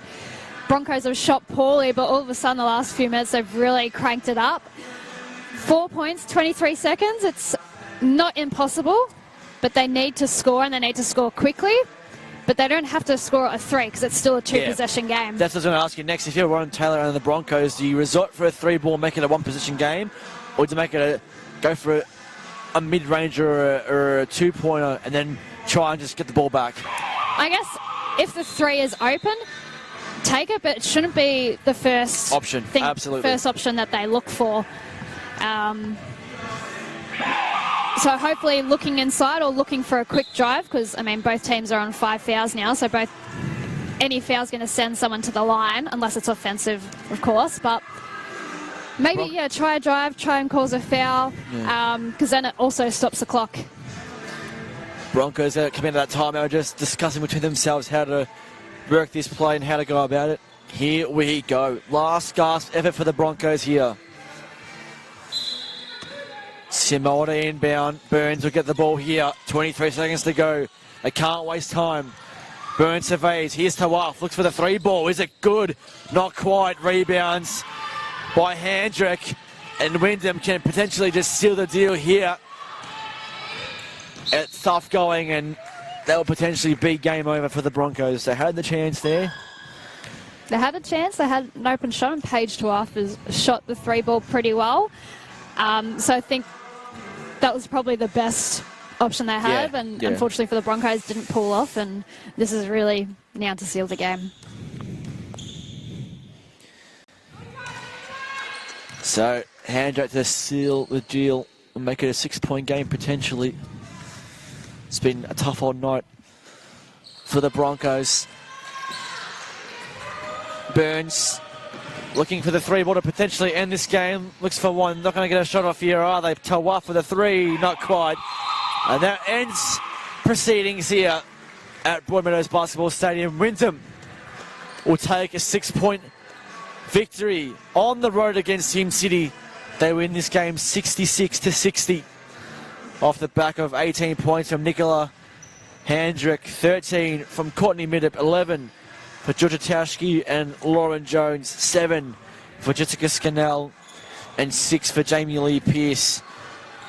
Broncos have shot poorly, but all of a sudden the last few minutes they've really cranked it up. 4 points, 23 seconds. It's not impossible, but they need to score, and they need to score quickly. But they don't have to score a 3 because it's still a 2-possession game. That's what I was going to ask you next. If you're Ron Taylor and the Broncos, do you resort for a 3-ball, make it a 1-possession game, or do you make it go for a mid-range or a 2-pointer and then try and just get the ball back? I guess if the 3 is open, take it, but it shouldn't be the first option. Absolutely. First option that they look for. So hopefully looking inside or looking for a quick drive, because, I mean, both teams are on 5 fouls now, so any foul's going to send someone to the line, unless it's offensive, of course. But Maybe, yeah, try a drive, try and cause a foul, because then it also stops the clock. Broncos come into that time. They were just discussing between themselves how to work this play and how to go about it. Here we go. Last gasp effort for the Broncos here. Samoa inbound. Burns will get the ball here. 23 seconds to go. They can't waste time. Burns surveys. Here's Tawaf. Looks for the 3 ball. Is it good? Not quite. Rebounds by Handrick. And Wyndham can potentially just seal the deal here. It's tough going, and that will potentially be game over for the Broncos. They had the chance there. They had a chance. They had an open shot, and Paige Tawaf has shot the 3 ball pretty well. So I think that was probably the best option they had, and unfortunately for the Broncos, didn't pull off, and this is really now to seal the game. So, Handrick to seal the deal and make it a 6-point game potentially. It's been a tough old night for the Broncos. Burns looking for the 3 ball to potentially end this game. Looks for one. Not going to get a shot off here, are they? Tawaf for the 3. Not quite. And that ends proceedings here at Broadmeadows Basketball Stadium. Wyndham will take a 6-point victory on the road against Hume City. They win this game 66-60 off the back of 18 points from Nicola Handrick, 13 from Courtney Middop, 11 for Georgia Tauschke and Lauren Jones, 7 for Jessica Scannell, and 6 for Jamie Lee Pearce.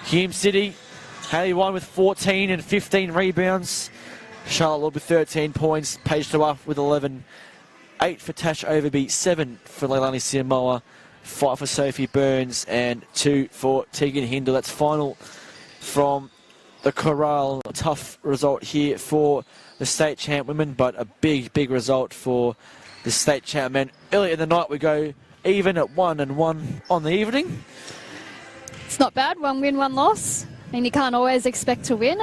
Hume City, Haley Wine with 14 and 15 rebounds. Charlotte Lord with 13 points. Paige Tawaf with 11. 8 for Tash Overby, 7 for Leilani Siamoa, 5 for Sophie Burns, and 2 for Tegan Hindle. That's final from the Corral. A tough result here for the state champ women, but a big result for the state champ men. Earlier in the night, we go even at 1-1 on the evening. It's not bad. 1 win, 1 loss. I mean, you can't always expect to win,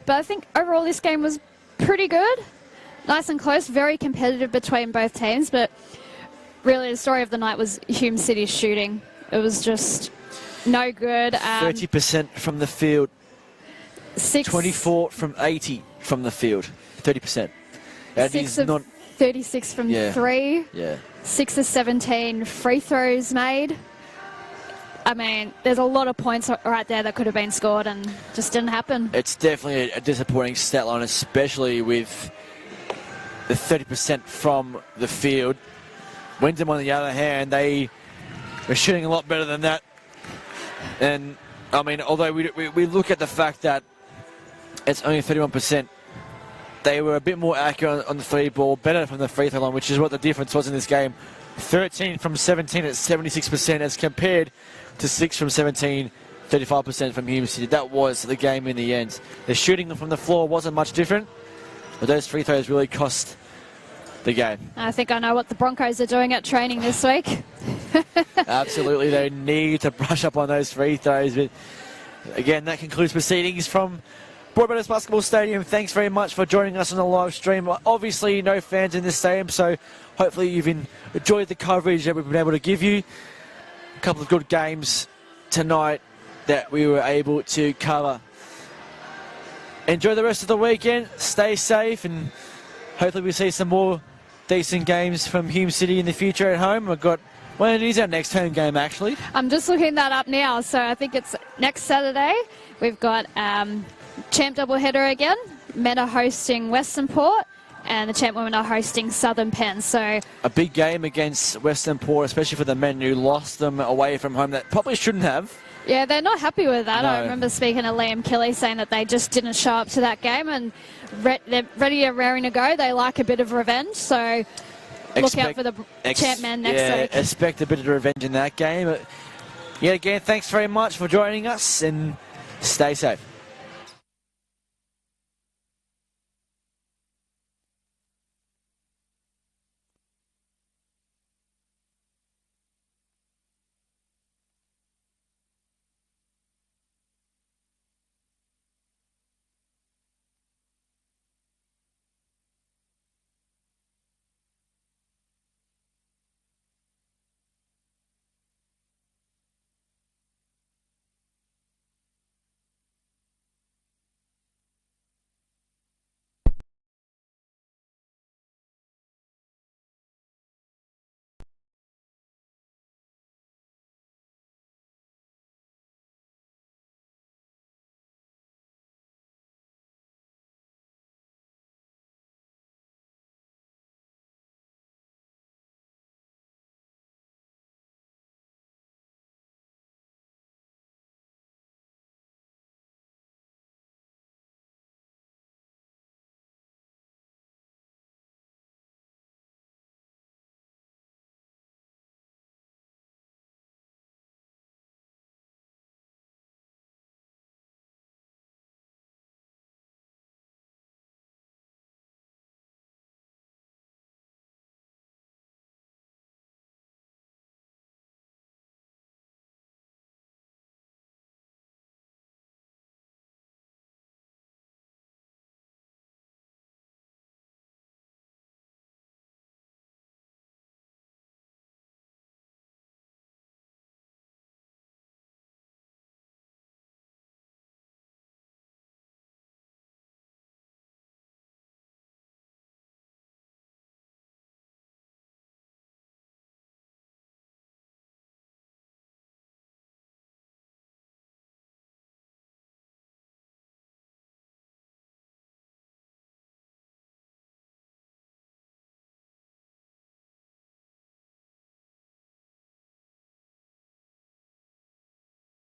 but I think overall this game was pretty good. Nice and close, very competitive between both teams, but really the story of the night was Hume City's shooting. It was just no good. 30% from the field. 24 from 80 from the field. 30%. That 6 is of not 36 from 3. Yeah. 6 of 17 free throws made. I mean, there's a lot of points right there that could have been scored and just didn't happen. It's definitely a disappointing stat line, especially with the 30% from the field. Wyndham, on the other hand, they were shooting a lot better than that. And, I mean, although we look at the fact that it's only 31%, they were a bit more accurate on the 3 ball, better from the free throw line, which is what the difference was in this game. 13 from 17 at 76% as compared to 6 from 17, 35% from Hume City. That was the game in the end. The shooting from the floor wasn't much different, but those free throws really cost the game. I think I know what the Broncos are doing at training this week. Absolutely, they need to brush up on those free throws. But again, that concludes proceedings from Broadmeadows Basketball Stadium. Thanks very much for joining us on the live stream. Obviously, no fans in this stadium, so hopefully you've enjoyed the coverage that we've been able to give you. A couple of good games tonight that we were able to cover. Enjoy the rest of the weekend. Stay safe, and hopefully we see some more decent games from Hume City in the future at home. We've got, well, it is our next home game, actually. I'm just looking that up now, so I think it's next Saturday. We've got champ doubleheader again. Men are hosting Western Port, and the champ women are hosting Southern Penn. So a big game against Western Port, especially for the men who lost them away from home that probably shouldn't have. Yeah, they're not happy with that. No. I remember speaking to Liam Kelly saying that they just didn't show up to that game, and they're ready and raring to go. They like a bit of revenge, so look out for the champ men next week. Expect a bit of revenge in that game. Yeah, again, thanks very much for joining us, and stay safe.